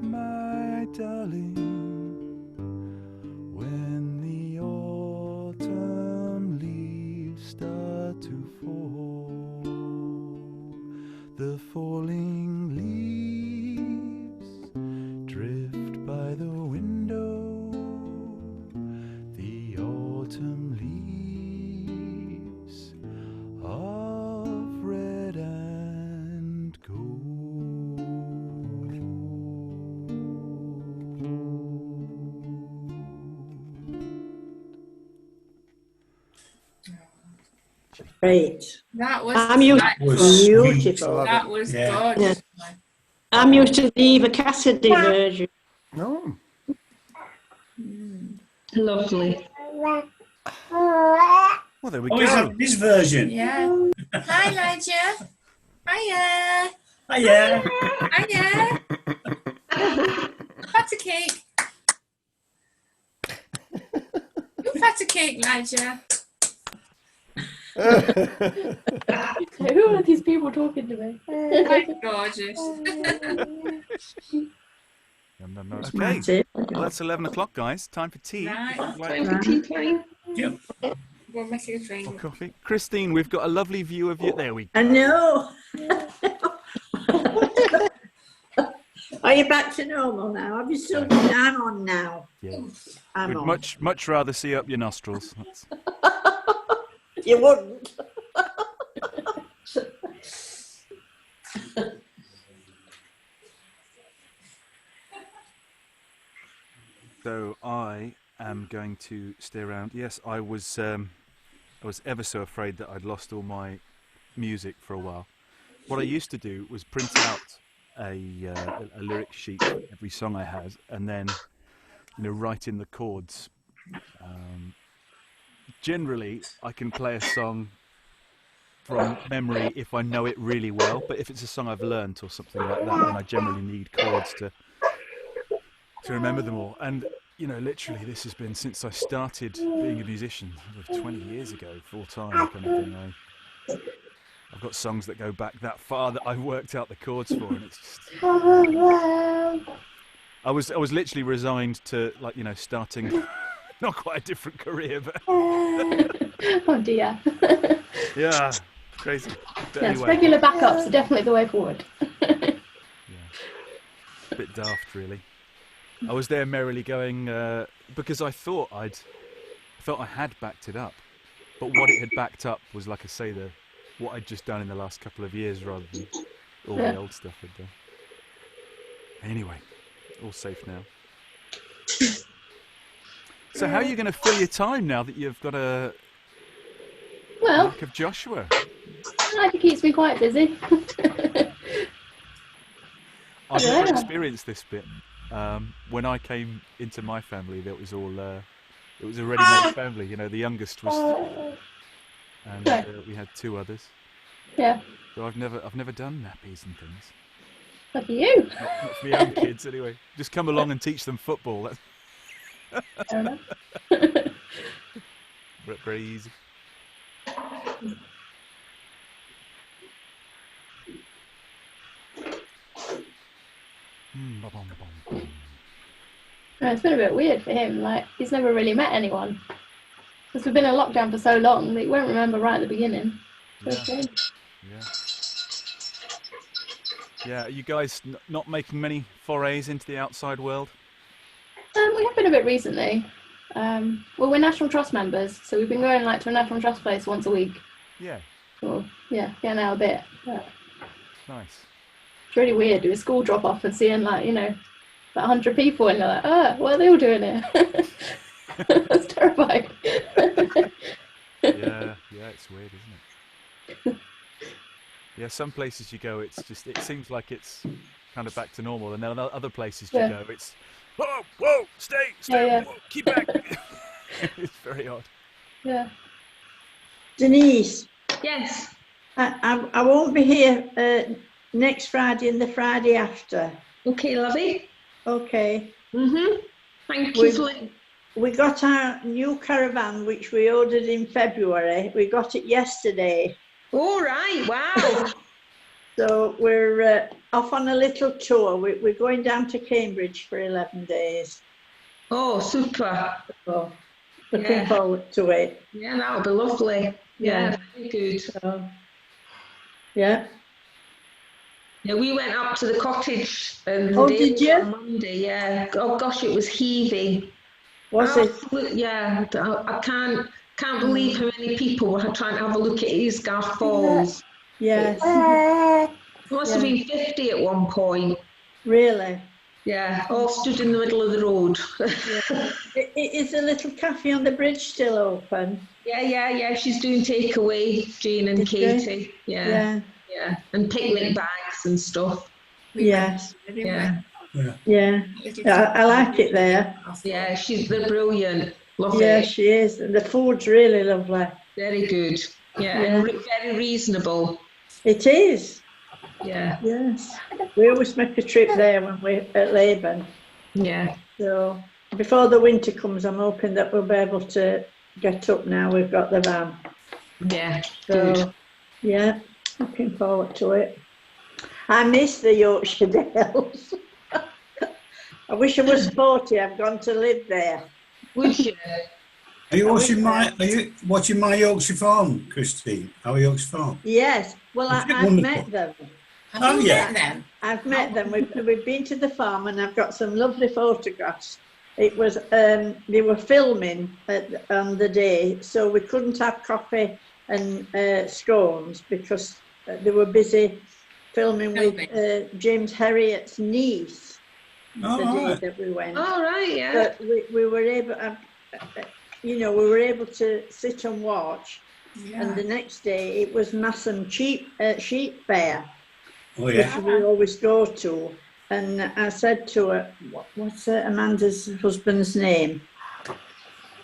my darling. When the autumn leaves start to fall, the falling leaves drift by the window, the autumn leaves of red and gold. Great. That was I'm used, Was Beautiful. sweet. that was Yeah. gorgeous. I'm used to the Eva Cassidy version. No. Lovely. Well, there we Oh, is go. that his version? Yeah. Hi, Elijah. Hiya. Oh, yeah. Hiya. Pat a cake. You pat a cake, Elijah. Who are these people talking to me? Quite gorgeous. Okay, That's it. well, that's 11 o'clock, guys. Time for tea. Right. Time for tea time. Yep. We'll make it a Or drink. coffee. Christine, we've got a lovely view of you. There we go. I know. Are you back to normal now? Have you still? I'm on now. Yeah. I'm We'd on. much rather see up your nostrils. That's... You wouldn't. So I am going to stay around. Yes, I was ever so afraid that I'd lost all my music for a while. What I used to do was print out a lyric sheet for every song I had, and then write in the chords. Generally, I can play a song from memory if I know it really well, but if it's a song I've learnt or something like that, then I generally need chords to remember them all. And literally, this has been since I started being a musician, sort of 20 years ago, full time kind of thing. I've got songs that go back that far that I worked out the chords for, and it's just. I was literally resigned to starting not quite a different career, but Oh dear. yeah, crazy. But Yes, anyway, regular backups are definitely the way forward. a bit daft, really. I was there merrily going because I felt I had backed it up, but what it had backed up was, like I say, what I'd just done in the last couple of years rather than all the old stuff I'd done. Anyway, all safe now. So how are you going to fill your time now that you've got a Well, lack of Joshua? it keeps me quite busy. I've never Yeah. experienced this bit. When I came into my family, it was a ready-made family. The youngest was, and we had two others. Yeah. So I've never done nappies and things. Lucky you. Not for my own kids, anyway. Just come along and teach them football. That's Fair enough. very easy. It's been a bit weird for him. Like, he's never really met anyone. Because we've been in lockdown for so long that he won't remember right at the beginning. So Yeah. strange. Yeah. Are you guys not making many forays into the outside world? We have been a bit recently. Well, we're National Trust members, so we've been going to a National Trust place once a week. Yeah. So, yeah, getting out a bit. But Nice. it's really weird doing a school drop off and seeing about 100 people, and you're like, oh, what are they all doing here? That's terrifying. Yeah, it's weird, isn't it? Yeah, some places you go, it seems like it's kind of back to normal, and then other places you go, it's whoa, stay, Yeah. Whoa, keep back. It's very odd. Yeah. Denise, Yes. I won't be here next Friday and the Friday after. Okay, lovey. Okay. Thank you for We got our new caravan, which we ordered in February. We got it yesterday. All right. Wow. So we're off on a little tour. We're going down to Cambridge for 11 days. Oh, super. So looking Yeah. forward to it. Yeah, that'll be lovely. Yeah, very good. So, yeah. Yeah, we went up to the cottage and Oh, did you? on Monday. Yeah. Oh gosh, it was heaving. Was it? Yeah, I can't believe how many people were trying to have a look at Isgar Falls. Yes. It must have been 50 at one point. Really? Yeah, all stood in the middle of the road. Is the little cafe on the bridge still open? Yeah. She's doing takeaway, Jane and Did she? Katie. Yeah. And picnic bags and stuff. Yes. Yeah. Yeah. I like it there. Yeah, they're brilliant. Love Yeah, it. she is. The food's really lovely. Very good. Yeah, and very reasonable. It is. Yeah. Yes. We always make a trip there when we're at Laban. Yeah. So before the winter comes, I'm hoping that we'll be able to get up now. We've got the van. Yeah. So, Good. yeah, looking forward to it. I miss the Yorkshire Dales. I wish I was 40. I've gone to live there. Would you? Are you watching my Yorkshire Farm, Christine? Our Yorkshire Farm? Yes. Well, Isn't it I've wonderful? met them. Have you yeah. met them? I've met them. We've been to the farm and I've got some lovely photographs. It was they were filming on the day, so we couldn't have coffee and scones because they were busy filming with James Herriot's niece Oh, the day right. that we went. All right, yeah. But we were able, we were able to sit and watch. And the next day it was Massam sheep fair, Oh, yeah. which we always go to. And I said to her, what's Amanda's husband's name?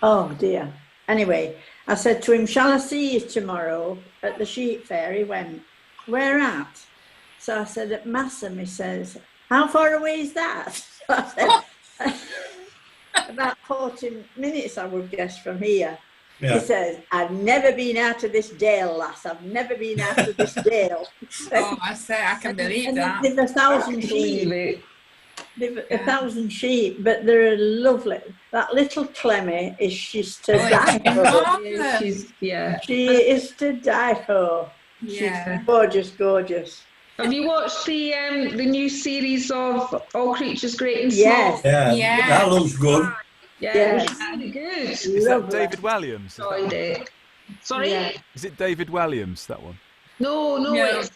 Oh dear. Anyway, I said to him, shall I see you tomorrow at the sheep fair? He went, where at? So I said, at Massam. He says, how far away is that? So I said, about 40 minutes, I would guess, from here. Yeah. He says, I've never been out of this dale, lass. I've never been out of this dale. Oh, I can believe And that. they've 1,000 sheep. They've 1,000 sheep, but they're lovely. That little Clemmy she's to die for. She is to die for. Yeah. She's gorgeous, gorgeous. Have you watched the new series of All Creatures Great and Small? Yes. Yeah, that looks good. Yeah, Yes. it was really good. Is that Lovely. David Williams? Is that Enjoyed one? it. Sorry? Yeah. Is it David Williams, that one? No, it's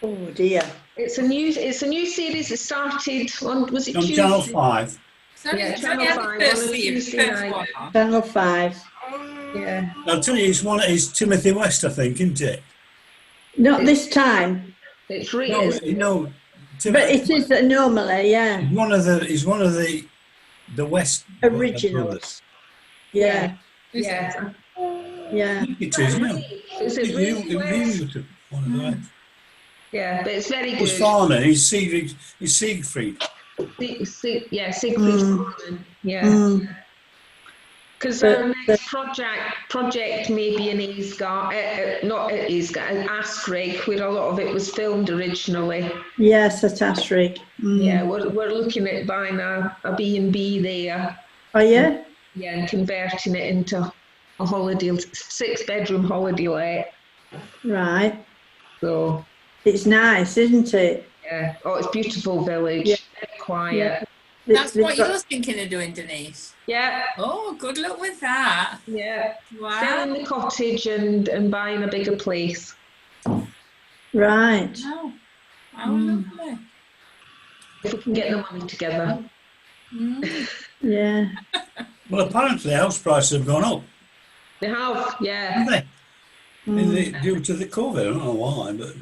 Oh dear. it's a new series that started on, was it On Tuesday? Channel 5. Yeah, It's only Channel had 5 the on first a series, Tuesday first night. one. Channel 5. Yeah. I'll tell you, it's Timothy West, I think, isn't it? Not this time, It's No, really no. but it is normally, yeah. He's one of the West Originals. brothers. Yeah, yeah. yeah. I think it is, no. It's a really West. One of the West. Yeah, but it's very It was good. Farner, he's Siegfried. Siegfried Farman. Yeah. Mm. Because our next project may be in Isgar, not at Isgar, at Askrigg, where a lot of it was filmed originally. Yes, at Asrick. Mm. Yeah, we're looking at buying a B&B there. Oh yeah? Yeah, and converting it into a holiday, 6-bedroom holiday let. Right. So, It's nice, isn't it? yeah. Oh, it's beautiful village. Yeah. Very quiet. Yeah. That's They've what got- you're thinking of doing, Denise. Yeah. Oh, good luck with that. Yeah. Wow. Selling the cottage and buying a bigger place. Right. Wow. How lovely. If we can get the money together. Mm. Yeah. Well, apparently house prices have gone up, They have, yeah. haven't they? Due to the COVID, I don't know why, but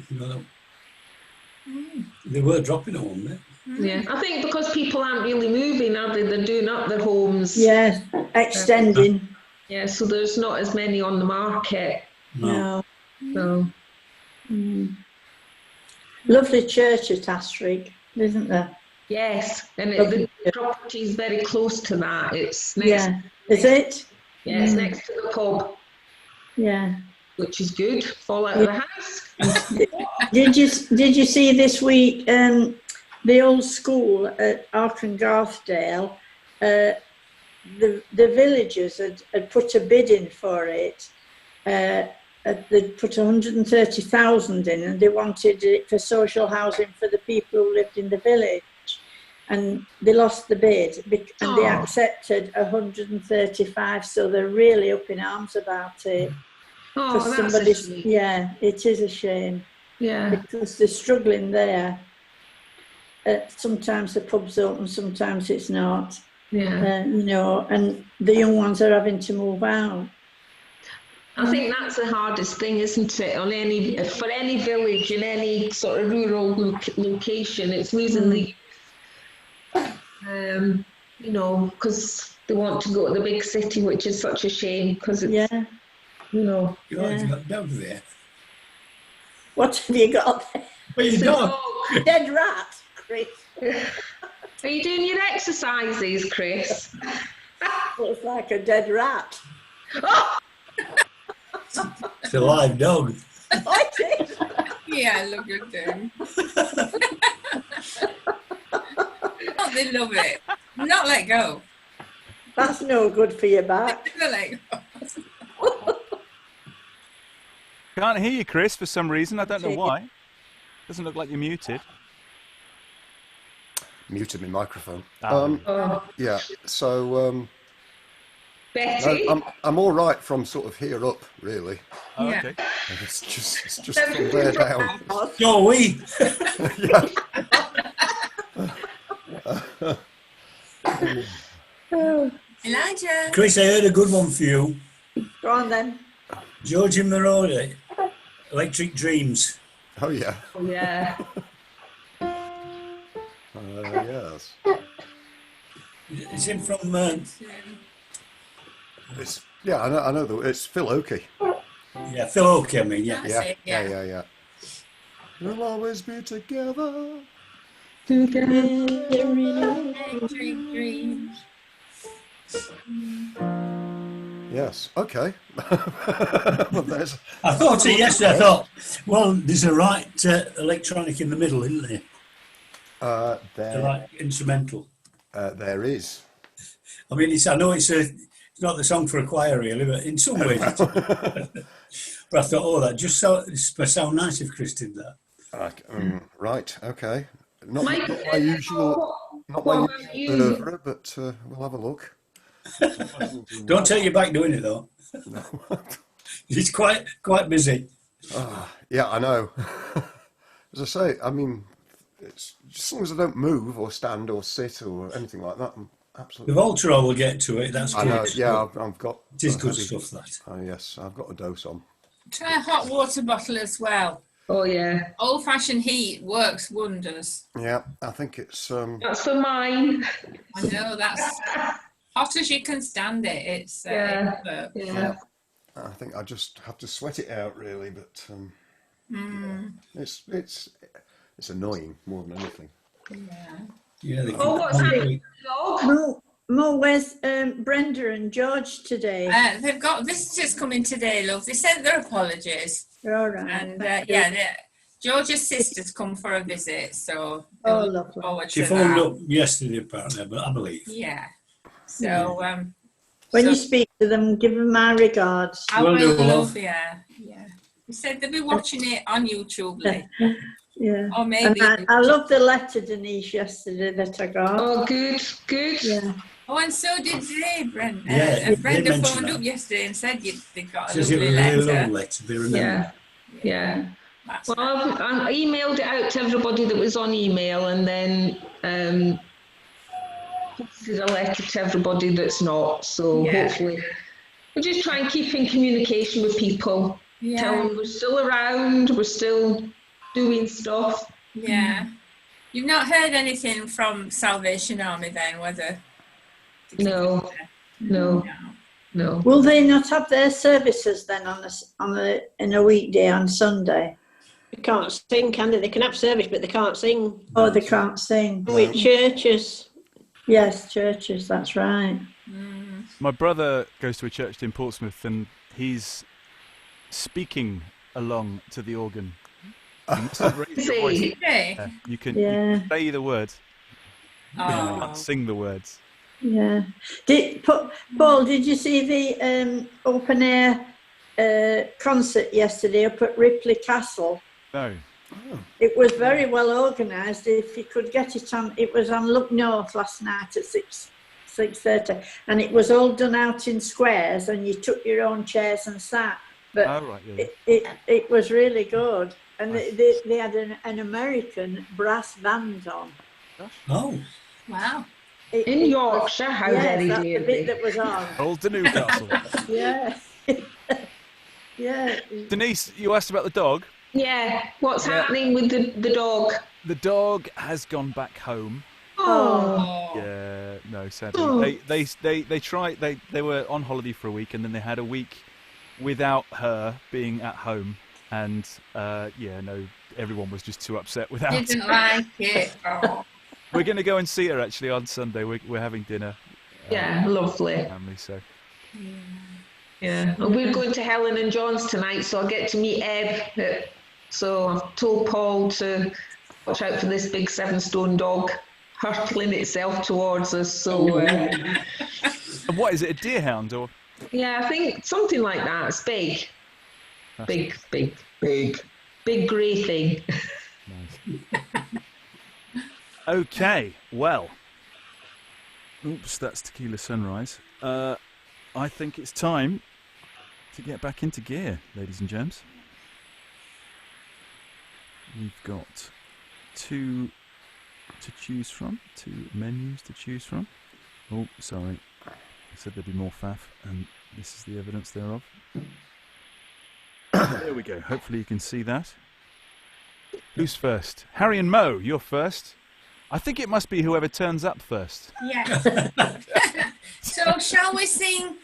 they were dropping at one bit. Yeah. I think because people aren't really moving, are they? They're doing up their homes. Yes. Extending. Yeah, so there's not as many on the market. No. No. So, Lovely church at Asrick, isn't there? yes. And Lovely. the property is very close to that. It's next, Yeah. Is it? yeah, it's next to the pub. Yeah. which is good. Fall out of the house. Did you see this week the old school at Garthdale? The villagers had put a bid in for it. They'd put 130,000 in, and they wanted it for social housing for the people who lived in the village. And they lost the bid, and they accepted 135. So they're really up in arms about it. Oh, that's a shame. Yeah, it is a shame. Yeah. Because they're struggling there. Sometimes the pub's open, sometimes it's not. Yeah. You know, and the young ones are having to move out. I think that's the hardest thing, isn't it? For any village in any sort of rural location, it's losing the, you know, because they want to go to the big city, which is such a shame. Because it's, you know, You've got a dog there. What have you got there? Well, you dog. Dead rat, Chris. Are you doing your exercises, Chris? Looks like a dead rat. It's a live dog. Oh, it is. Yeah, look at them. Oh, they love it. Not let go. That's no good for your back. Never let go. Can't hear you, Chris, for some reason. I don't know why. Doesn't look like you're muted. Muted my microphone. Yeah. So Betty? no, I'm all right from sort of here up, really. Oh, Yeah. okay. It's just from there down. So are we. Elijah. Chris, I heard a good one for you. Go on then. George and Marodi, Electric Dreams. Oh yeah. Yeah. Yes. It's in from. It's I know it's Phil Oakey. Yeah, Phil Oakey, I mean, yeah. That's Yeah, it, yeah. We'll always be together. Electric dreams. Yes. Okay. Well, there's. I thought it yesterday. I thought, well, there's a right electronic in the middle, isn't there? The right instrumental. There is. I mean, I know it's not the song for a choir, really, but in some ways it is. But I thought, oh, that just sound nice if Chris did that. Right. Okay. Not my Michael, usual. Not my what about you? usual oeuvre, but we'll have a look. Don't take your back doing it though. No. He's quite busy. Yeah, I know. As I say, I mean, it's just as long as I don't move or stand or sit or anything like that, I'm The absolutely. Voltero will get to it. That's I good. know. Yeah, I've got. It is good heavy- stuff, that. Oh yes, I've got a dose on. Try a hot water bottle as well. Oh, yeah. Old-fashioned heat works wonders. Yeah, I think it's. That's for mine. I know, that's hot as you can stand it. It's Yeah. it works. Yeah. I think I just have to sweat it out really, but it's annoying more than anything. Yeah. They Oh, what's happening? Dog? Mo, where's Brenda and George today? They've got visitors coming today, love. They sent their apologies. They're all right. And Thank you. George's sister's come for a visit, so Oh, they'll look lovely. forward She to phoned that. up yesterday, apparently, but I believe. Yeah. So When so you speak to them, give them my regards. I Will will do, love. love, yeah. He said they'll be watching it on YouTube later. Yeah. Or maybe. And I love the letter, Denise, yesterday that I got. Oh, good. Yeah. Oh, and so did they, Brenda. Yeah, they Brenda mentioned phoned that. up yesterday and said they got a Says it was lovely a really letter. long letter. They remember. Yeah. Yeah. That's Well, I emailed it out to everybody that was on email, and then posted a letter to everybody that's not. So Yeah. hopefully, we'll just try and keep in communication with people. Tell yeah. them we're still around, we're still doing stuff. Yeah. You've not heard anything from Salvation Army then, whether? No. No. No. Will they not have their services then in a weekday on Sunday? They can't sing, can they? They can have service, but they can't sing. Oh, they can't sing. With churches. Yes, churches, that's right. My brother goes to a church in Portsmouth, and he's speaking along to the organ. You mustn't raise your voice. Yeah. You can say the words. You Oh. can't sing the words. Yeah. Paul, did you see the open air concert yesterday up at Ripley Castle? No. It was very well organised. If you could get it on, it was on Look North last night at 6:30, and it was all done out in squares, and you took your own chairs and sat. But it was really good, and they had an American brass band on. Oh, Wow. In Yorkshire, how very that's the dare bit they? that was on. Old to Newcastle. Yeah. Yeah. Denise, you asked about the dog. Yeah, what's happening with the dog? The dog has gone back home. Oh. Yeah, no, sadly. They were on holiday for a week, and then they had a week without her being at home, and everyone was just too upset without her. Didn't like it. Oh. We're going to go and see her actually on Sunday. We're having dinner. Yeah, lovely. Family, so. Yeah, and we're going to Helen and John's tonight, so I'll get to meet Eb. So I've told Paul to watch out for this big 7-stone dog hurtling itself towards us. So, And what is it? A deerhound or? yeah, I think something like that. It's big, big grey thing. Nice. Okay, well. Oops, that's Tequila Sunrise. I think it's time to get back into gear, ladies and gents. We've got two menus to choose from. Oh, sorry. I said there'd be more faff, and this is the evidence thereof. There we go. Hopefully you can see that. Who's first? Harry and Mo, you're first. I think it must be whoever turns up first. Yes. So shall we sing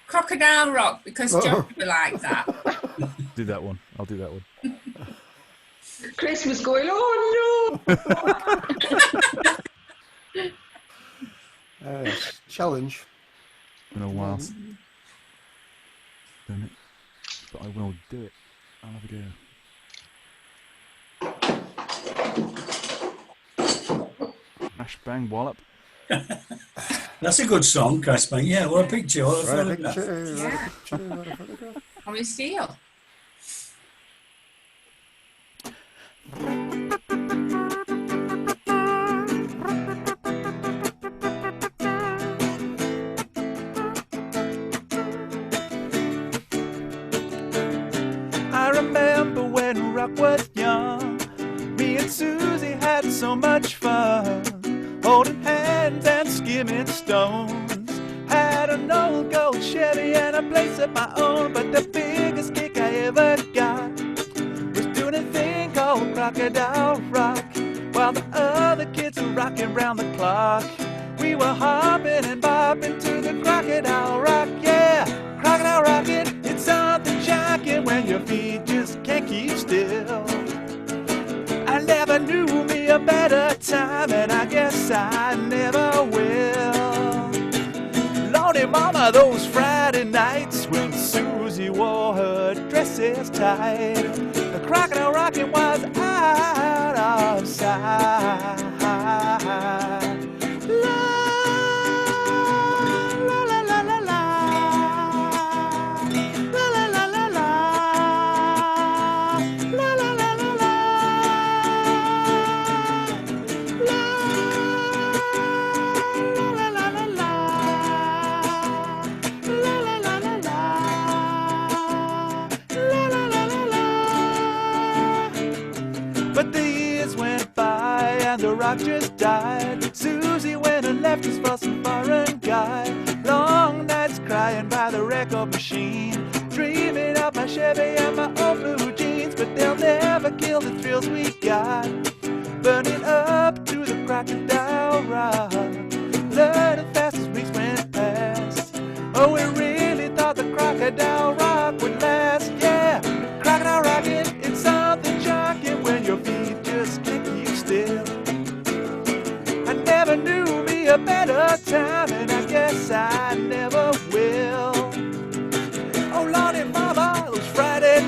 Crocodile Rock? Because John will like that. Do that one. I'll do that one. Chris was going, oh no! Challenge. Been a while since done it, but I will do it. I'll have a go. Smash bang wallop. that's a good song, Chris. Bang. Yeah, what a picture. What a photograph. On his steel. I remember when Rock was young, me and Susie had so much fun, holding hands and skimming stones. Had an old gold Chevy and a place of my own, but the biggest kick I ever got was doing a thing called Crocodile Rock, while the other kids were rocking round the clock. We were hopping and bopping to the Crocodile Rock, yeah. Crocodile rocking, it's something shocking when your feet just can't keep still. I never knew me a better time, and I guess I never will. Lordy mama, those Friday nights when Susie wore her dresses tight, the crocodile rocking was out of sight. But the years went by and the rock just died. Susie went and left us for some foreign guy. Long nights crying by the record machine, dreaming of my Chevy and my old blue jeans. But they'll never kill the thrills we got, burning up to the Crocodile Rock. Learning fast as weeks went past. Oh, we really thought the Crocodile Rock would last, yeah. Crocodile rocking, it's something shocking when your feet just can't keep still. I never knew me a better time, and I guess I never will. Oh, Lordy mama, those Friday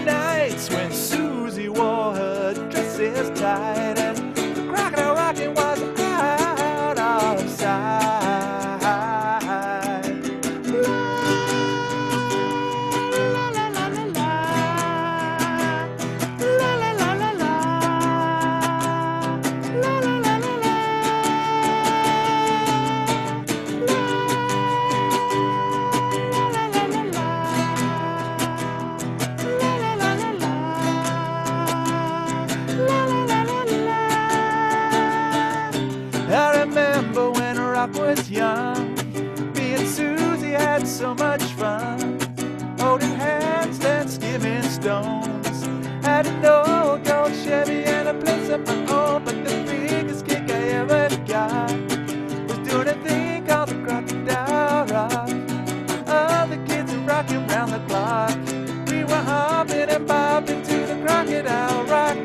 stones. Had an old gold Chevy and a place of my own, but the biggest kick I ever got was doing a thing called the Crocodile Rock. All the kids are rocking round the clock. We were hopping and bobbing to the Crocodile Rock.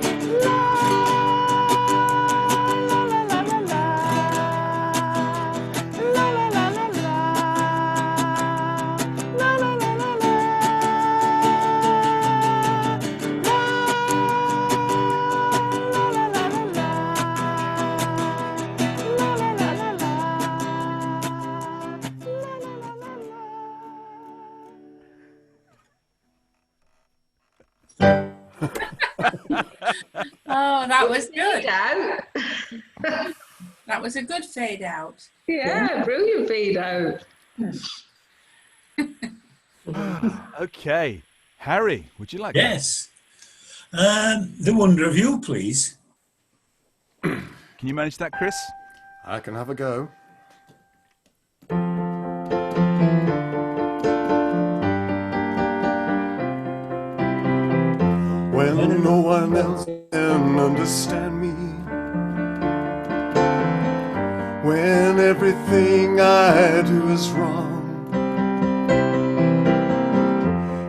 Oh, that was good. Fade out. That was a good fade out. Yeah, brilliant fade out. Okay, Harry, would you like Yes. The wonder of you, please. that? Can you manage that, Chris? I can have a go. When no one else can understand me, when everything I do is wrong,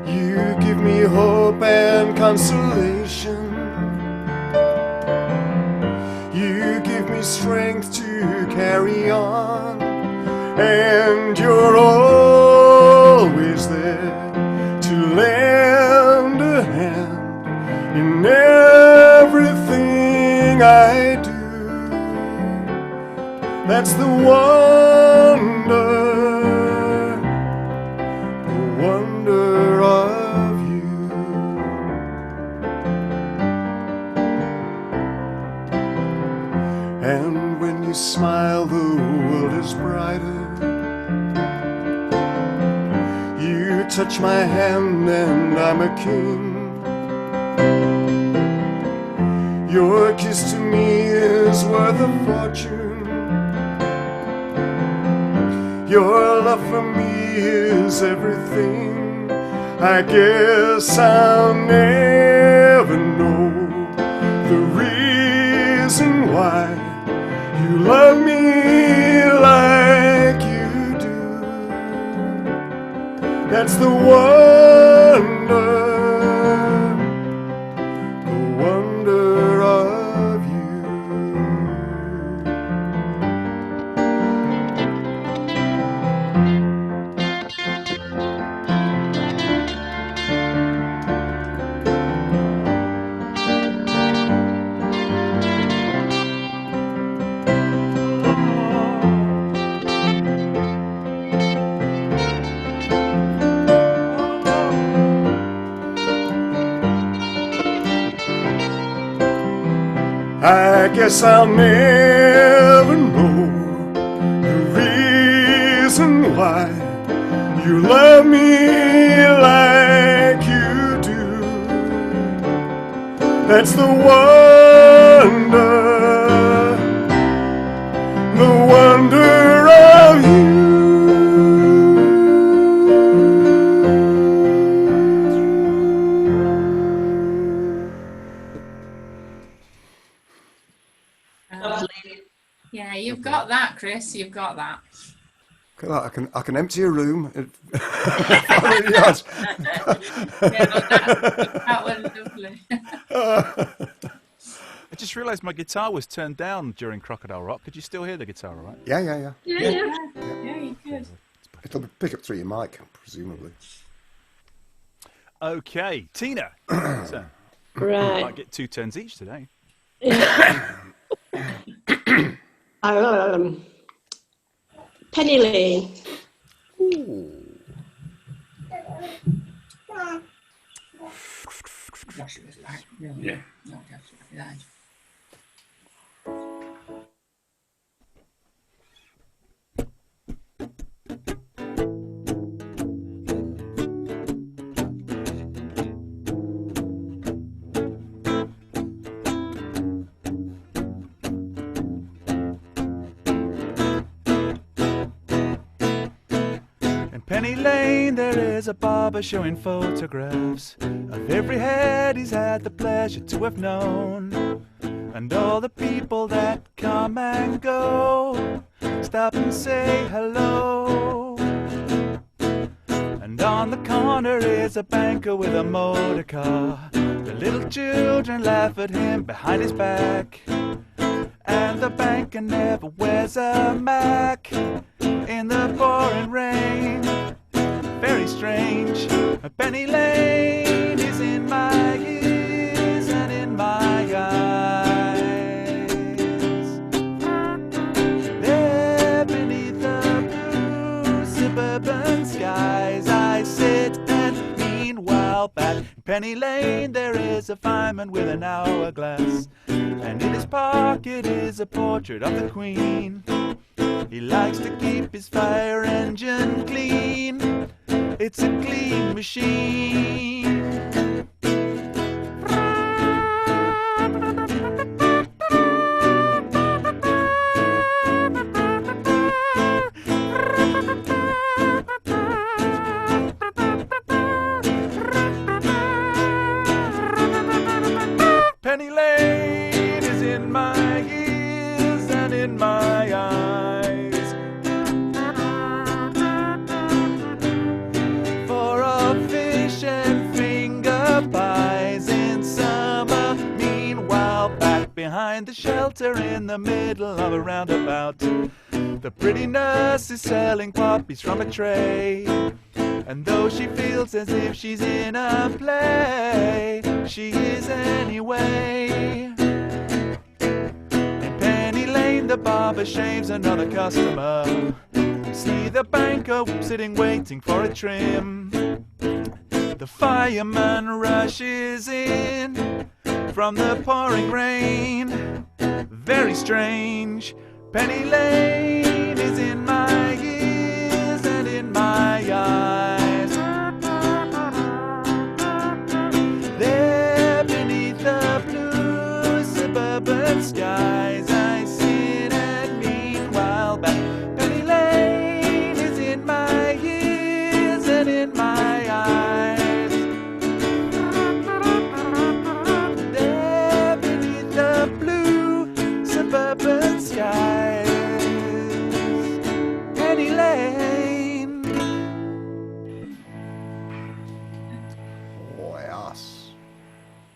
you give me hope and consolation. You give me strength to carry on, and you're always there to lend a hand in everything I do. That's the wonder of you. And when you smile, the world is brighter. You touch my hand and I'm a king. Your kiss to me is worth a fortune. Your love for me is everything. I guess I'll never know the reason why you love me like you do. That's the wonder of you. I guess I'll never know the reason why you love me like you do. That's the wonder of you. Yeah, you've got that, Chris. You've got that. I can empty a room. 500 yards. Yeah, that was lovely. I just realised my guitar was turned down during Crocodile Rock. Could you still hear the guitar all right? Yeah. Yeah, you could. It'll pick up through your mic, presumably. Okay, Tina. So, Right. might get 2 turns each today. Penny Lane. Ooh. What she was like. No, Yeah. not definitely that. Penny Lane there is a barber showing photographs of every head he's had the pleasure to have known, and all the people that come and go stop and say hello. And on the corner is a banker with a motor car. The little children laugh at him behind his back, and the banker never wears a Mac in the pouring rain. Very strange. Penny Lane is in my ears and in my eyes. There beneath the blue suburban skies I sit, and meanwhile back in Penny Lane there is a fireman with an hourglass, and in his pocket is a portrait of the Queen. He likes to keep his fire engine clean. It's a clean machine. Penny Lane is in my ears and in my eyes. For a fish and finger pies in summer. Meanwhile, back behind the shelter in the middle of a roundabout, the pretty nurse is selling poppies from a tray. And though she feels as if she's in a play, she is anyway. In Penny Lane the barber shaves another customer. See the banker sitting waiting for a trim. The fireman rushes in from the pouring rain. Very strange. Penny Lane is in my ears and in my eyes. There beneath the blue suburban skies I sit, and meanwhile back Penny Lane is in my ears and in my eyes. There beneath the blue suburban skies, Penny Lane. Oh, yes.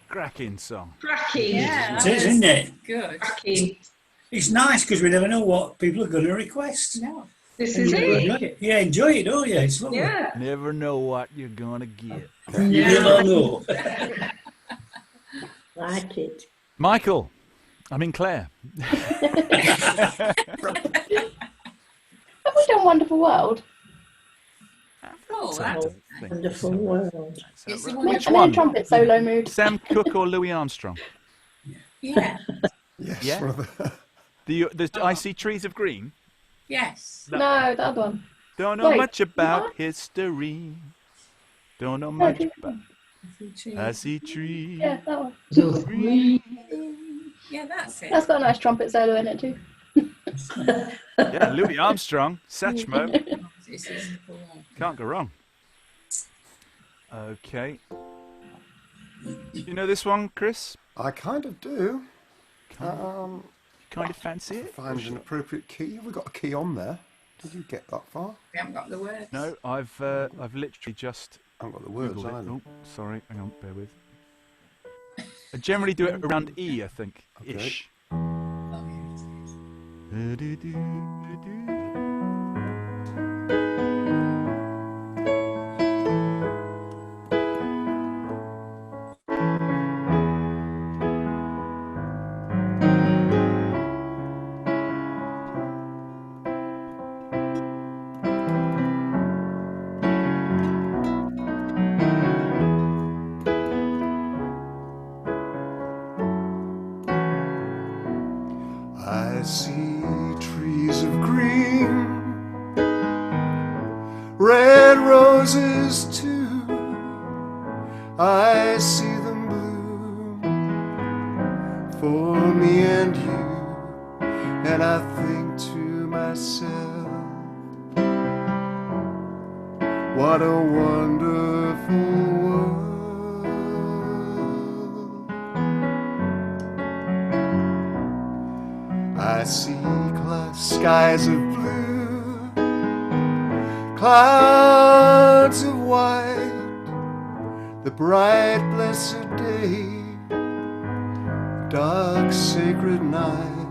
Cracking song. Cracking. Yeah, It is, isn't it? good. Cracking. It's nice because we never know what people are going to request. No. This And is you it. enjoy it. Yeah, enjoy it, don't you? It's lovely. Yeah. Never know what you're gonna get. You never know. Like it. Michael, I mean Claire. Have we done Wonderful World? Oh, I that's don't think Wonderful so. world. it's the I'm one Which in a one? trumpet solo mood. Sam Cooke or Louis Armstrong? Yeah. Yes, Yeah. one of the- The I See Trees of Green? Yes. No, the other one. Don't know Wait, much about what? history. Don't know No, much do- about I See Trees yeah, that one. of Green. Yeah, that's it. That's got a nice trumpet solo in it too. Yeah, Louis Armstrong, Satchmo. This is the one. Can't go wrong. Okay. You know this one, Chris? I kind of do. Kind of fancy it? Find an appropriate key. Have we got a key on there? Did you get that far? We haven't got the words. No, I've literally just I haven't got the words Googled it. either. Oh, sorry, hang on, bear with. I generally do it around E, I think. Okay. Ish. I see trees of green, red roses too. I see them bloom for me and you, and I think to myself, What a wonderful world. I see skies of blue, clouds of white, the bright blessed day, dark sacred night,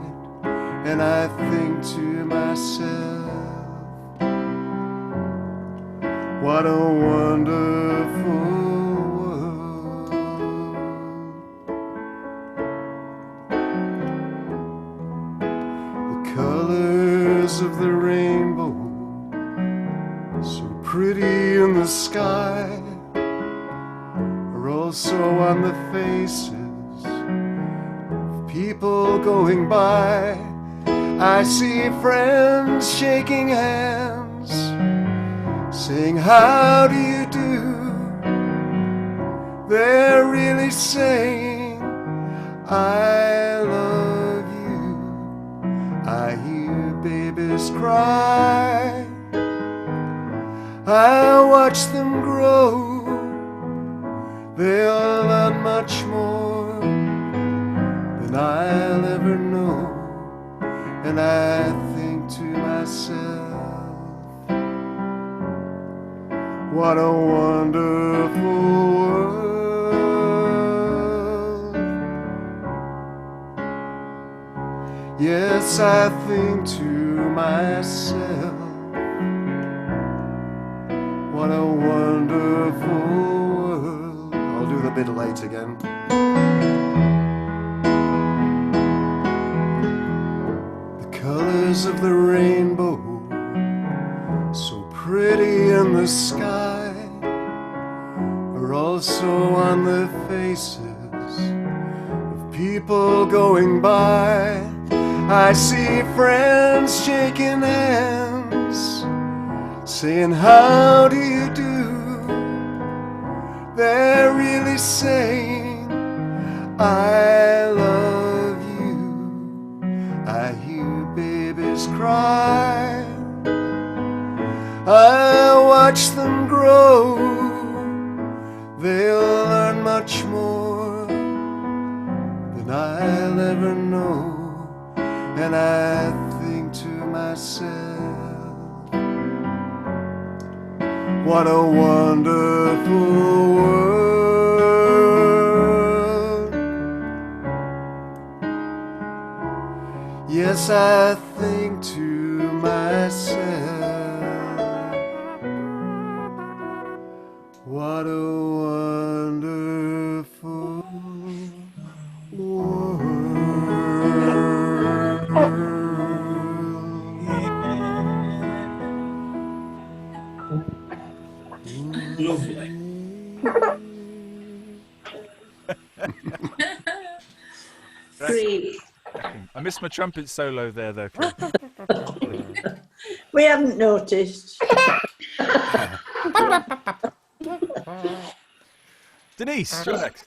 and I think to myself, what a wonderful world. The colors of the rainbow, so pretty in the sky, are also on the faces of people going by. I see friends shaking hands, saying, how do you do? They're really saying, I love you. I hear babies cry, I watch them grow. They'll learn much more than I'll ever know. And I think to myself, what a wonderful world. Yes, I think to myself, what a wonderful world. I'll do the middle eight again. The colors of the rainbow, so pretty in the sky, are also on the faces of people going by. I see friends shaking hands, saying, how do you do? They're really saying, I love you. I hear babies cry, I watch them grow. They'll learn much more than I'll ever know. And I think to myself, what a wonderful world. Yes, I think to myself, what a wonderful world. Lovely. Great. I missed my trumpet solo there, though. We haven't noticed. Denise, you're next.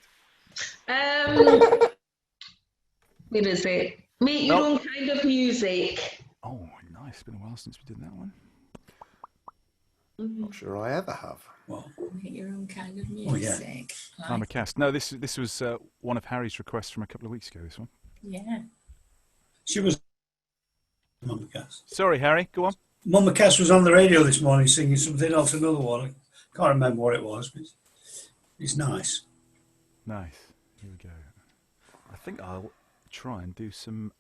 Where is it? Make your own kind of music. Oh, nice. It's been a while since we did that one. Not sure I ever have. Well, Make your own kind of Oh, yeah. music. I'm a cast. No, this was one of Harry's requests from a couple of weeks ago, this one. Yeah. she was Mama Cass. Sorry, Harry, go on. Mama Cass was on the radio this morning singing something else, another one. I can't remember what it was, but it's nice. Nice. Here we go. I think I'll try and do some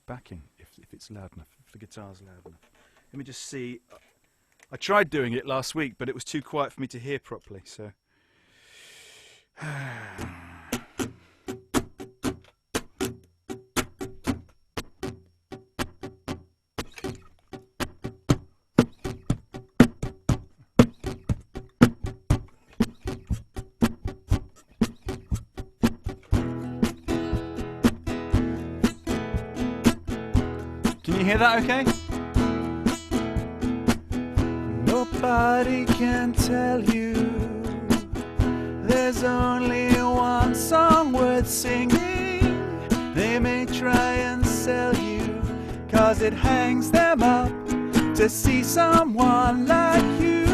backing if it's loud enough, if the guitar's loud enough. Let me just see. I tried doing it last week, but it was too quiet for me to hear properly, so... Can you hear that okay? Nobody can tell you there's only one song worth singing. They may try and sell you, 'cause it hangs them up to see someone like you.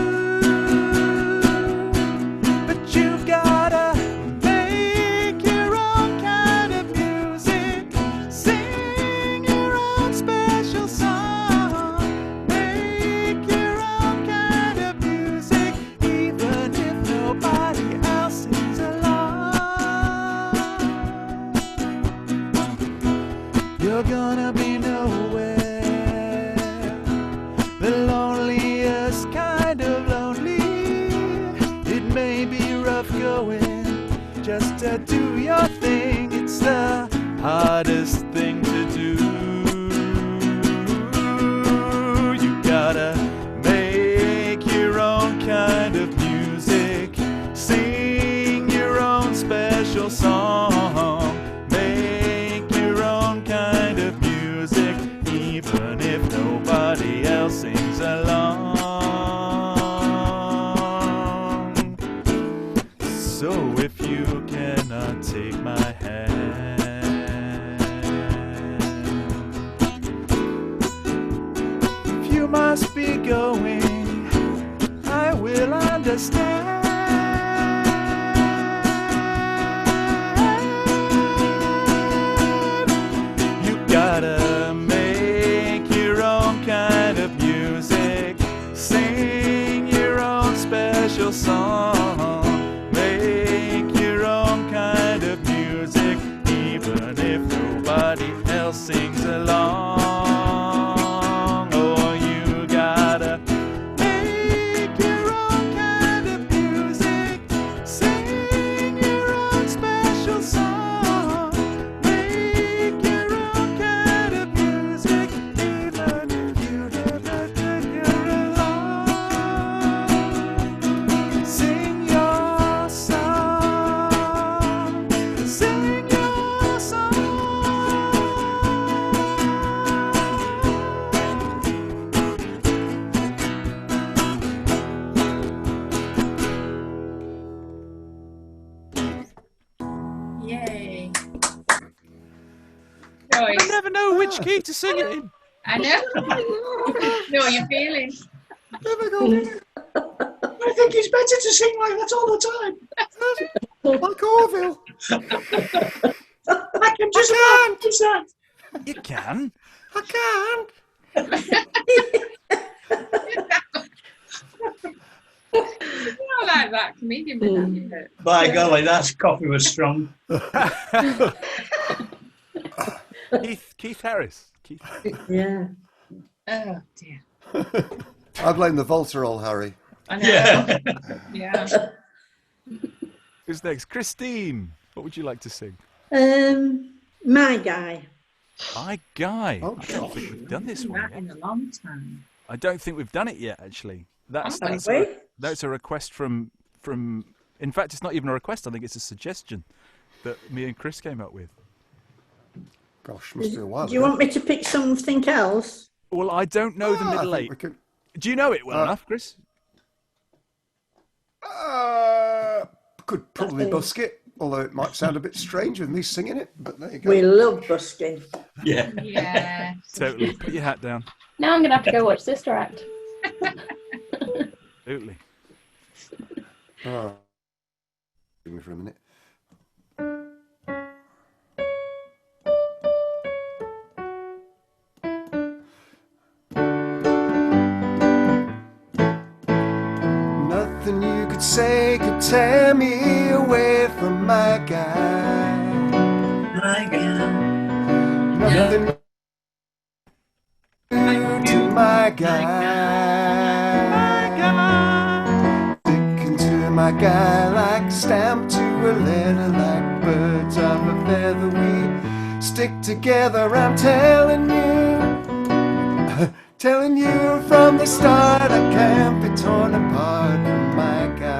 But you gotta make your own kind of music, sing your own special song, make your own kind of music, even if nobody else sings along. You're gonna be nowhere, the loneliest kind of lonely. It may be rough going just to do your thing. It's the hardest thing to do. You gotta make your own kind of music, sing your own special song, make your own kind of music, even if nobody else sings along. So if you cannot take my hand, if you must be going, I will understand. You gotta make your own kind of music, sing your own special song, make your own kind of music, even if nobody else sings along. Oh, you gotta make your own kind of music, sing your own special song, make your own kind of music, even if you never get along. Sing your song, sing your song. Yay. I Joyce, never know which key to sing it in. I know. No, you're feeling. I think it's better to sing like that all the time. Like Orville. I can just about do that. You can. I can't. Not like that comedian with that, is it? By golly, that coffee was strong. Keith Harris. Yeah. Oh dear. I blame the Voltarol, Harry. I know. Yeah. Yeah. Who's next? Christine. What would you like to sing? My Guy. My Guy. Oh, I don't think we've done this one That yet. in a long time. I don't think we've done it yet, actually. That's Have we? a request from. In fact, it's not even a request. I think it's a suggestion that me and Chris came up with. Gosh, must be a while Do you ago. want me to pick something else? Well, I don't know the I middle think eight. we can- Do you know it well enough, Chris? Could probably busk it, although it might sound a bit strange with me singing it, but there you go. We love busking. Yeah. Yeah. Totally. Put your hat down. Now I'm going to have to go watch Sister Act. Totally. Oh. Give me for a minute. Nothing you could say could tear me away from my guy. My God. Nothing to my guy. Sticking to my guy like a stamp to a letter, like birds of a feather. We stick together, I'm telling you. Telling you from the start, I can't be torn apart from my guy.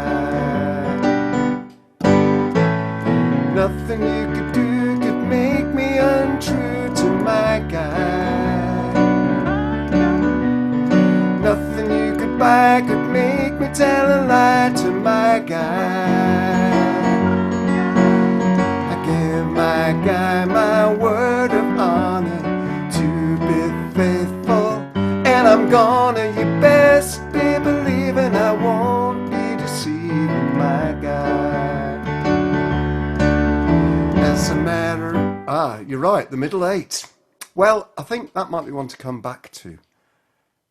Nothing you could do could make me untrue to my guy. Nothing you could buy could make me tell a lie to my guy. I give my guy my word of honor to be faithful, and I'm gonna You're right, the middle eight. Well, I think that might be one to come back to.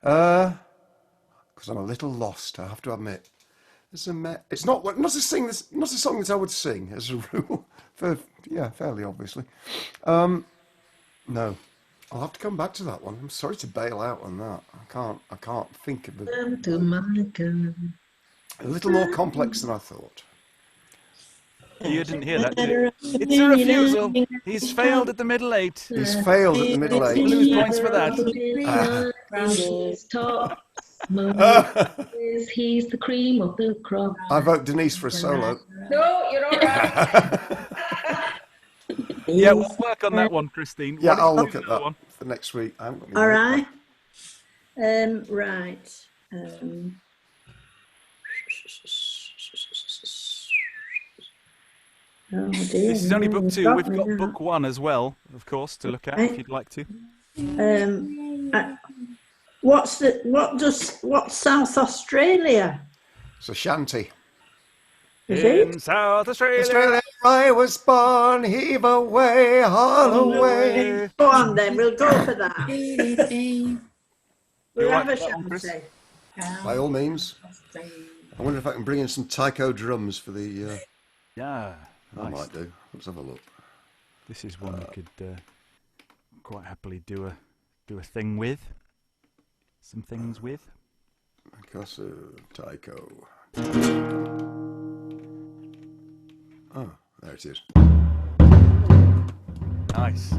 Because I'm a little lost, I have to admit. It's not a song that I would sing as a rule. Fairly obviously. No, I'll have to come back to that one. I'm sorry to bail out on that. I can't think of it. A little more complex than I thought. You didn't hear that, did you? It's a refusal. He's failed at the middle eight. He's failed at the middle eight. Lose points for that. He's the cream of the crop. I vote Denise for a solo. No, you're all right. Yeah, we'll work on that one, Christine. Yeah, What I'll did you look do at with that one? for next week. I haven't got my All notebook. right. Right. Oh dear. This is only book 2. We've got now. book 1 as well, of course, to look at if you'd like to. What's South Australia? It's a shanty. Is In it? South Australia. Australia, I was born, heave away, haul away. Go on then, we'll go for that. We'll You have like a that one, Chris? shanty. By all means. I wonder if I can bring in some taiko drums for the... Yeah, I nice. might do. Let's have a look. This is one you could quite happily do a thing with. Some things with. Percussive taiko. Oh, there it is. Nice.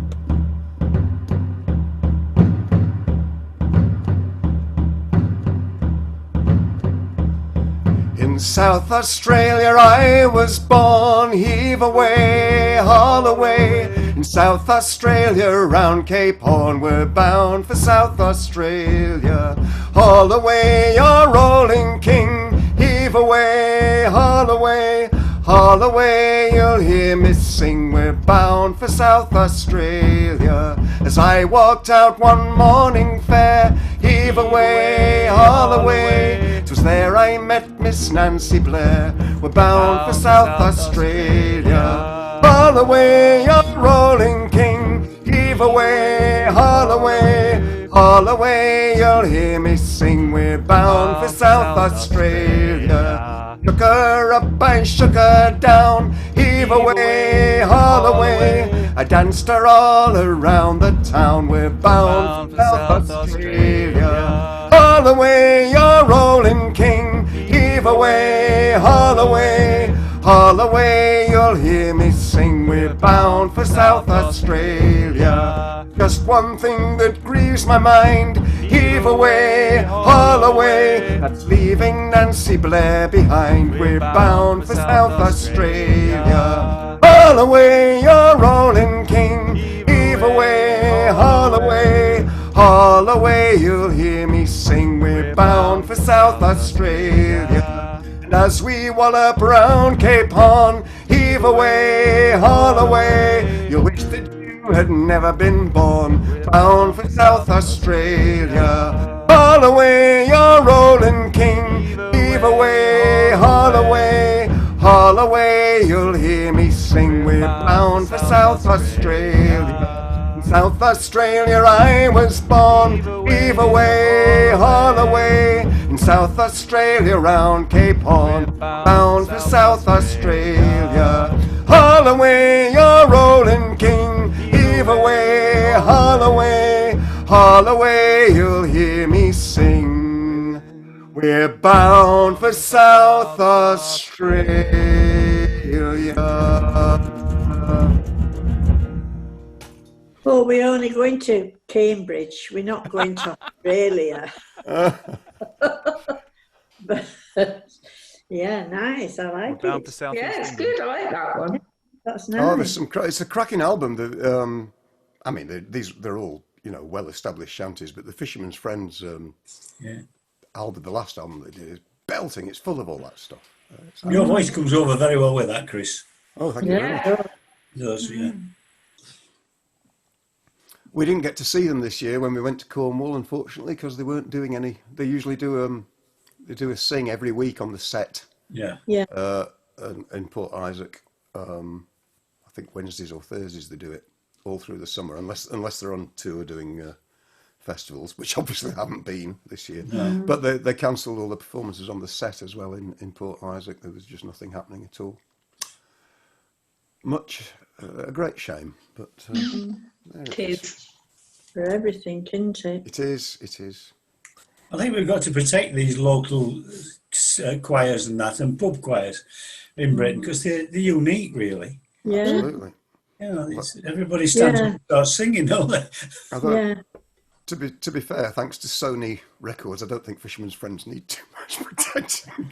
In South Australia I was born, heave away, haul away. In South Australia, round Cape Horn, we're bound for South Australia. Haul away, your rolling king, heave away, haul away. Haul away, you'll hear me sing, we're bound for South Australia. As I walked out one morning fair, heave away, haul away. 'Twas there I met Miss Nancy Blair, we're bound for South Australia. Haul away, your rolling king, heave away, haul away. Haul away, you'll hear me sing, we're bound for South Australia. Shook her up, I shook her down, heave away, haul away. I danced her all around the town, we're bound for South Australia. Haul away, your rolling king, heave away, haul away. Haul away, you'll hear me sing, we're bound for South Australia. Just one thing that grieves my mind, heave away, haul away. That's leaving Nancy Blair behind, we're bound for South Australia. Haul away, your rolling king, heave away, haul away. Haul away, you'll hear me sing, we're bound for South Australia. And as we wallop round Cape Horn, heave away, haul away. You'll wish that you had never been born, bound for South Australia. Haul away, your rolling king, heave away, haul away. Haul away, you'll hear me sing, we're bound for South Australia. In South Australia I was born, heave away, haul away. In South Australia, round Cape Horn, bound for South Australia. Haul away, your rolling king, heave away, haul away. Haul away, you'll hear me sing, we're bound for South Australia. Oh, we're only going to Cambridge. We're not going to Australia. But yeah, nice. I like Bound it. for South Yeah, it's East good. I like that one. That's Oh, there's nice. it's a cracking album. I mean, they're all well-established shanties, but the Fisherman's Friends album, the last album they did, is belting. It's full of all that stuff. Your voice comes over very well with that, Chris. Oh, thank you very much. Yeah. It does, yeah. We didn't get to see them this year when we went to Cornwall, unfortunately, because they weren't doing any. They usually do a sing every week on the set Yeah. in Port Isaac. I think Wednesdays or Thursdays they do it. all through the summer, unless they're on tour doing festivals, which obviously haven't been this year. No. But they cancelled all the performances on the set as well in Port Isaac. There was just nothing happening at all. A great shame, but there it is. For everything, isn't it? It is. I think we've got to protect these local choirs and that, and pub choirs in Britain, because they're unique, really. Yeah. Absolutely. You know, everybody stands up and starts singing, don't they? Although, to be fair, thanks to Sony Records, I don't think Fisherman's Friends need too much protection.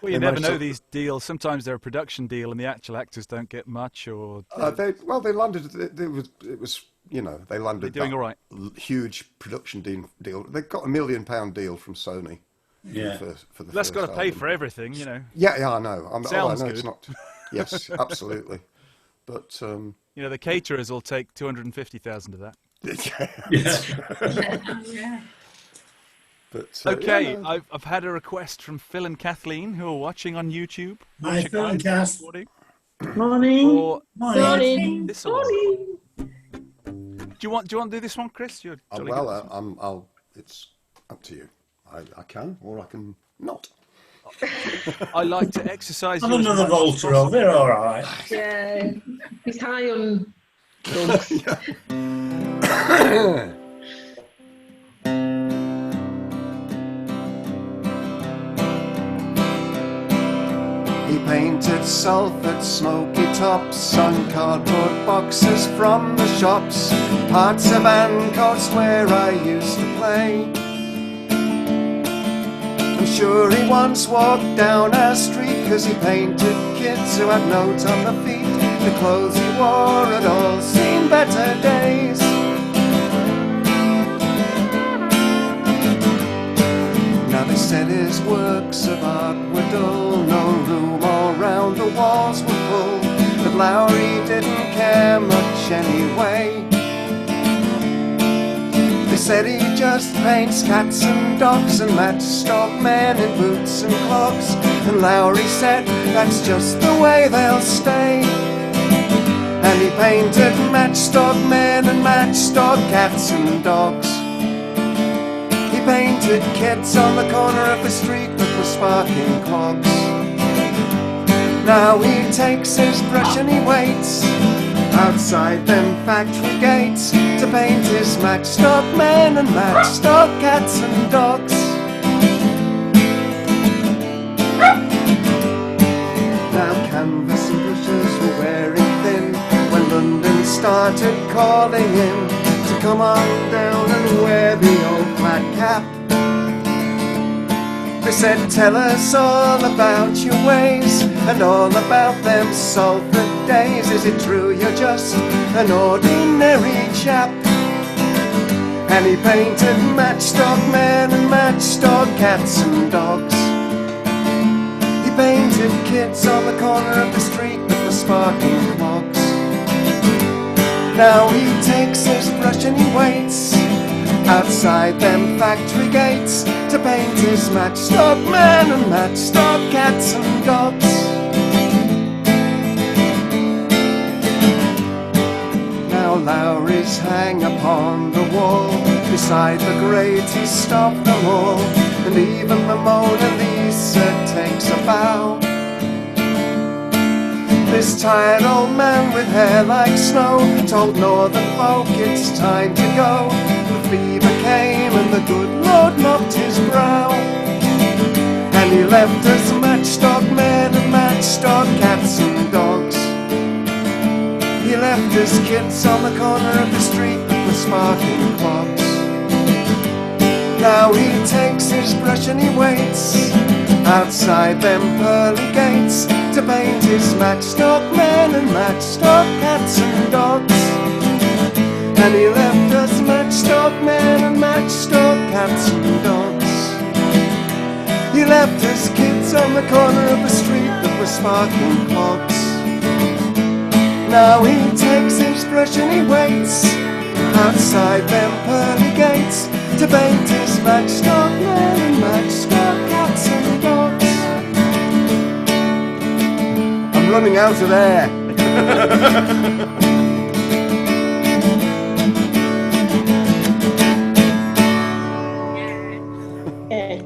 Well, you never know these deals. Sometimes they're a production deal, and the actual actors don't get much. Or they landed. It was they landed. They're doing all right. Huge production deal. They got £1 million deal from Sony. Yeah. For the That's got to pay album. for everything, you know. Yeah, I know. Sounds I know good. It's not. Yes, absolutely. But the caterers will take 250,000 of that. Yeah. But Okay, I've had a request from Phil and Kathleen, who are watching on YouTube. Hi, Phil and Kath. Morning. Or Morning. this one. Do you want to do this one, Chris? You're jolly good at this one. it's up to you. I can, or I can not. I like to exercise. Have another Voltero, they're all right. Yeah, he's high on drugs. He painted Salford smoky tops on cardboard boxes from the shops, parts of Ancoats where I used to play. I'm sure he once walked down our street, 'cause he painted kids who had notes on their feet. The clothes he wore had all seen better days. Now they said his works of art were dull, no room all round the walls were full, but Lowry didn't care much anyway. They said he just paints cats and dogs and matchstock men in boots and clogs, and Lowry said that's just the way they'll stay. And he painted matchstock men and matchstock cats and dogs. He painted kids on the corner of the street that were sparking clogs. Now he takes his brush and he waits outside them factory gates to paint his matchstock men and matchstock cats and dogs. Now canvas and brushes were wearing thin when London started calling him to come on down and wear the old flat cap. They said, tell us all about your ways and all about them Salford days. Is it true you're just an ordinary chap? And he painted matchstock men and matchstock cats and dogs. He painted kids on the corner of the street with the sparking clogs. Now he takes his brush and he waits outside them factory gates to paint his matchstock men and matchstock cats and dogs. Now Lowry's hang upon the wall, beside the grate he stopped them all, and even the Mona Lisa takes a bow. This tired old man with hair like snow told northern folk it's time to go. The fever came and the good Lord mopped his brow, and he left us matchstock men and matchstock cats and dogs. He left us kids on the corner of the street with sparking clogs. Now he takes his brush and he waits outside them pearly gates to paint his matchstock men and matchstock cats and dogs. And he left us matchstock men and matchstock cats and dogs. He left us kids on the corner of the street that were sparking clogs. Now he takes his brush and he waits outside them pearly gates to paint his matchstock men and matchstock cats and dogs. I'm running out of air. Yeah.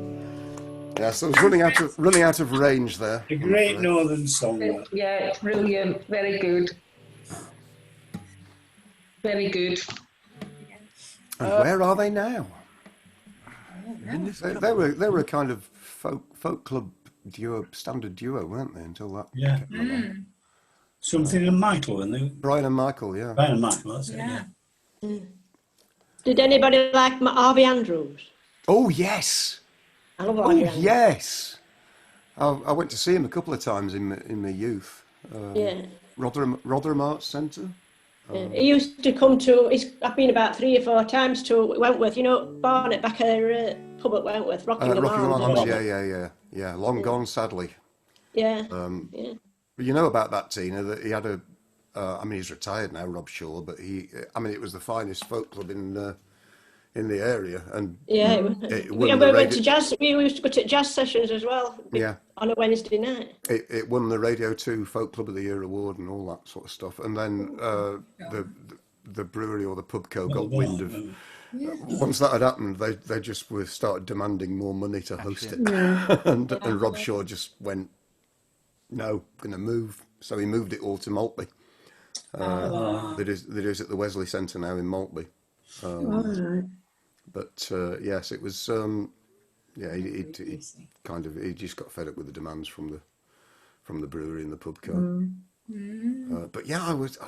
Yeah, so I was running out of range there. A great northern song. That. Yeah, it's brilliant. Very good. Very good. And where are they now? They were a kind of folk club duo, standard duo, weren't they? Until that Yeah. kept them on. Something and Michael, and they. Brian and Michael, yeah. Brian and Michael, that's it. Yeah. Yeah. Did anybody like Harvey Andrews? Oh yes. I love Oh Harvey Andrews. yes. I went to see him a couple of times in my youth. Yeah. Rotherham Arts Centre. He used to come to, I've been about 3 or 4 times to Wentworth, you know, Barnet, back at pub at Wentworth, Rockingham Arms. Yeah. Long gone, sadly. Yeah. But you know about that, Tina, that he had I mean, he's retired now, Rob Shaw, but it was the finest folk club in the area, and Yeah. We went to jazz. We used to go to jazz sessions as well. Yeah. On a Wednesday night. It won the Radio 2 Folk Club of the Year award and all that sort of stuff. And then the brewery or the pubco got wind of. Once that had happened, they just started demanding more money to host it, and Rob Shaw just went, "No, going to move." So he moved it all to Maltby. They do it at the Wesley Centre now in Maltby. But yes, it was. He just got fed up with the demands from the brewery and the pubco. But yeah, I was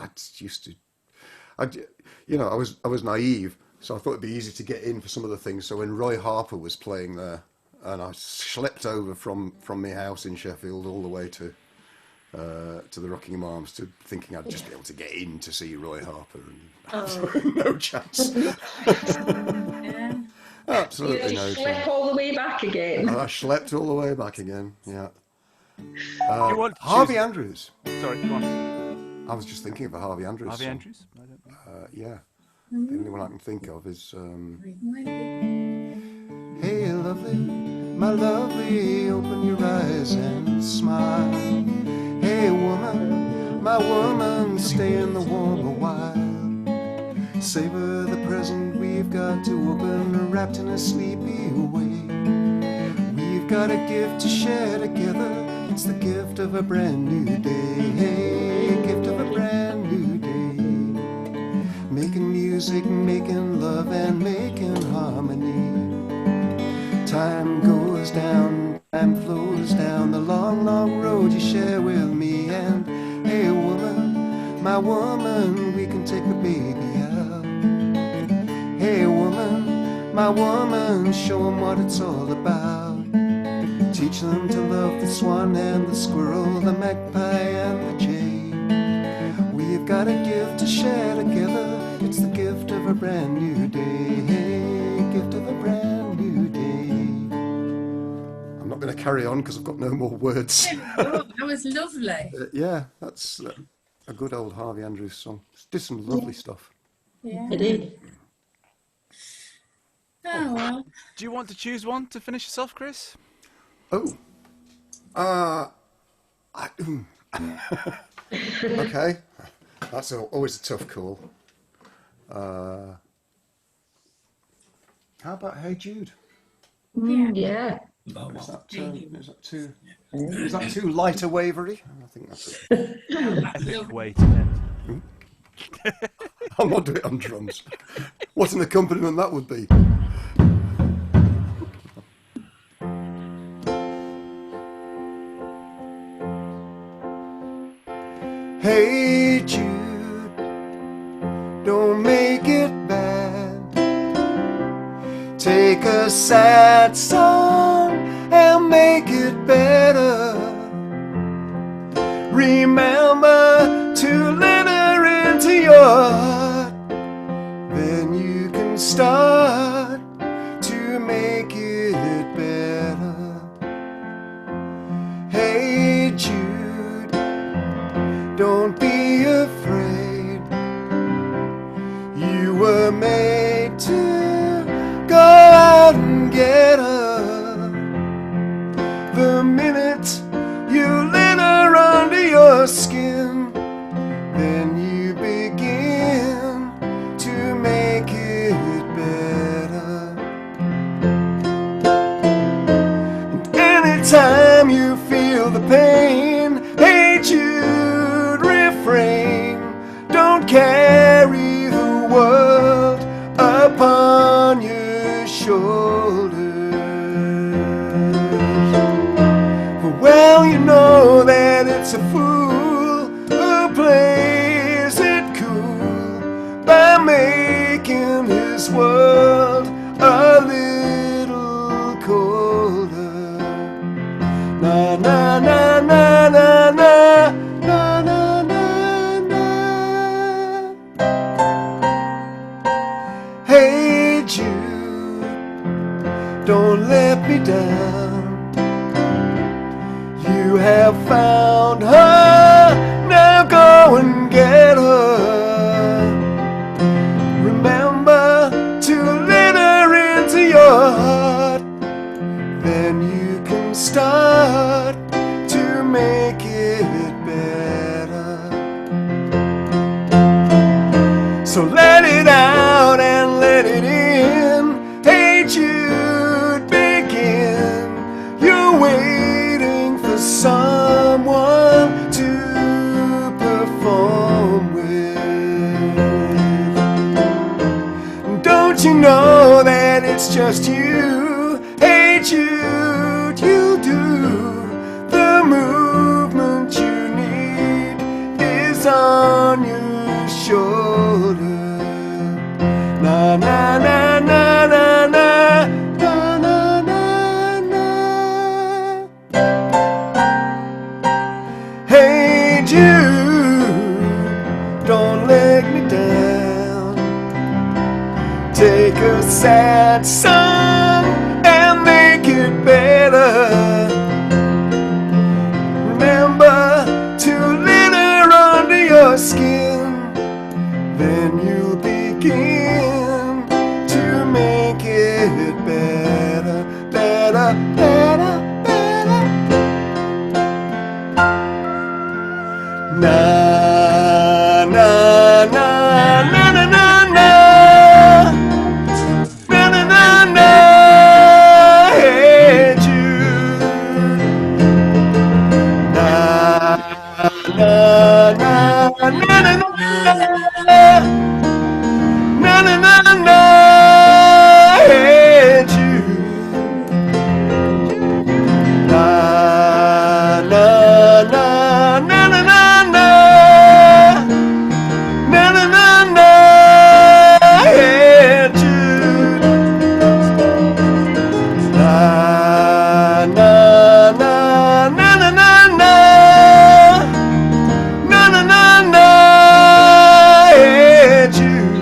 naive, so I thought it'd be easy to get in for some of the things. So when Roy Harper was playing there, and I schlepped over from my house in Sheffield all the way to the Rockingham Arms, to thinking I'd just be able to get in to see Roy Harper, and no chance. Absolutely no chance. Schlep all the way back again. I schlepped all the way back again. Yeah. Harvey Andrews. Sorry, go on. I was just thinking of a Harvey Andrews. Harvey song. Andrews? I don't know. Yeah. The only one I can think of is. Hey, lovely, my lovely, open your eyes and smile. Hey, woman, my woman, stay in the warm a while. Savor the present we've got to open, wrapped in a sleepy way. We've got a gift to share together. It's the gift of a brand new day. Hey, gift of a brand new day. Making music, making love, and making harmony. Time goes down, time flows down the long, long road you share with me. And hey, woman, my woman, we can take the baby out. Hey, woman, my woman, show them what it's all about. Teach them to love the swan and the squirrel, the magpie and the jay. We've got a gift to share together. It's the gift of a brand new day. Hey, gift of a brand new day. I'm not going to carry on because I've got no more words. Oh, that was lovely. Yeah, that's a good old Harvey Andrews song. Did some lovely stuff. Yeah. It did. Oh, well. Do you want to choose one to finish us off, Chris? Okay, that's always a tough call. How about Hey Jude? Yeah. Is that too light a wavery? I think that's it. Epic way to end. I'll not do it on drums. What an accompaniment that would be. Hey Jude, don't make it bad. Take a sad song and make it better. Remember to let her into your heart. Then you can start to make it better. Hey Jude, don't be afraid. You were made to go out and get her. The minute you let her under your skin, Hey Jude, refrain, don't carry the world upon your shoulders. For well you know that it's a fool who plays it cool by making his world a little colder. Na na na na na na na na na na. Hey Jude, don't let me down. You have found her, now go and get her. Remember to let her into your heart, then you can start to make it better. So let it out and let it in. Hey Jude, begin. You're waiting for someone to perform with. Don't you know that it's just you? Hey Jude, you'll do the movement you need is on your shoulder. Na na na na na na na na na na. Hey Jude, don't let me down. Take a sad song and make it better. Remember to let her under your skin, then you'll begin to make it better, better, better, better. Na na na na na na na. Na na na na. Hey Jude. Na na na na na na. Na na na na. Hey Jude. Na na na na na na na. Na na na na. Hey Jude. Na na na na na na na. Na na na na. Hey Jude.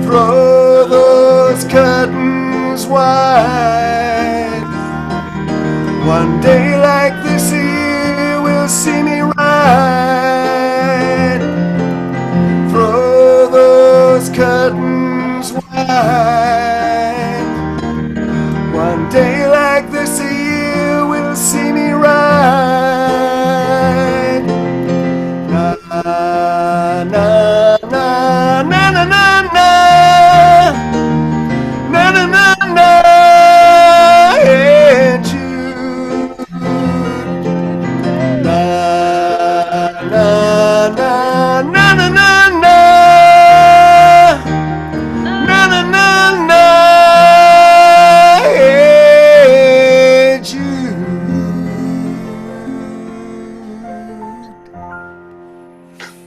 Throw those curtains wide. One day like this here will see me ride. Throw those curtains wide. One day like this here will see me ride. Na na na na na na na. Na na na na. Hey Jude. Na na na na na na na. Na na na na. Hey Jude.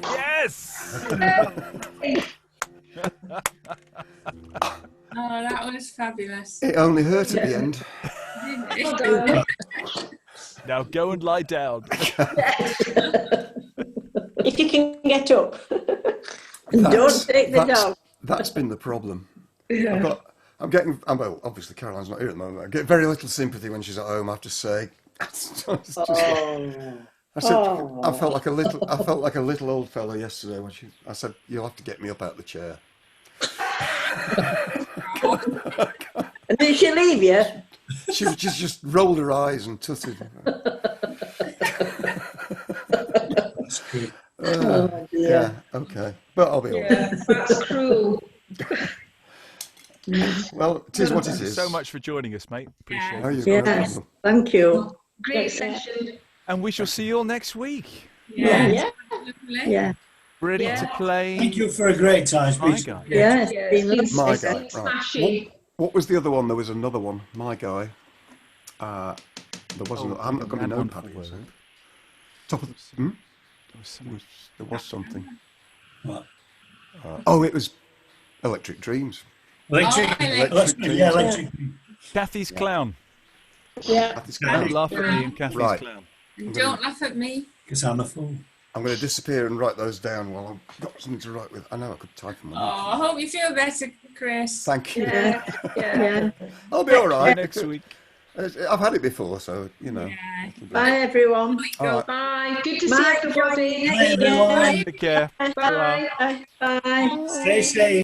Yes! Oh, that was fabulous. It only hurt at the end. Didn't it? Now go and lie down. If you can get up. Don't take the That's- dog. That's been the problem. Yeah. Well, obviously Caroline's not here at the moment. I get very little sympathy when she's at home, I have to say. It's just- I said, I felt like a little old fella yesterday when I said, "You'll have to get me up out of the chair." And did she leave you? She just rolled her eyes and tutted. That's good. Oh dear. Yeah, okay, but I'll be all right. Yeah, that's cruel. Well, it is what it Thank you is. so much for joining us, mate. Appreciate Yeah. it. No, you're no Yes, problem. thank you. Great session. And we shall see you all next week. Yeah. Lovely. Yeah. Ready Yeah. to play. Thank you for a great time. My Speech. guy. Yeah. It's Yeah, been it's lovely. My it's guy, been right. smashy. What was the other one? There was another one. My guy. There wasn't. I haven't got my Man, notepad. wonderful Here, so. word. Top of. There was something. There was something. What? Oh, it was Electric Dreams. Electric. Oh, Electric. Yeah, electric. Kathy's clown. Yeah. Kathy's Don't Clown. laugh at me and Kathy's Right. clown. And don't laugh at me. Because I'm a fool. I'm going to disappear and write those down while I've got something to write with. I know I could type them. Oh, I hope you feel better, Chris. Thank you. Yeah. Yeah. I'll be all See you right. next week. I've had it before, so you know. Yeah. Bye, everyone. All right. Bye. Good to see Bye, everybody. Bye, everyone. Take care. Bye. Bye. Stay safe.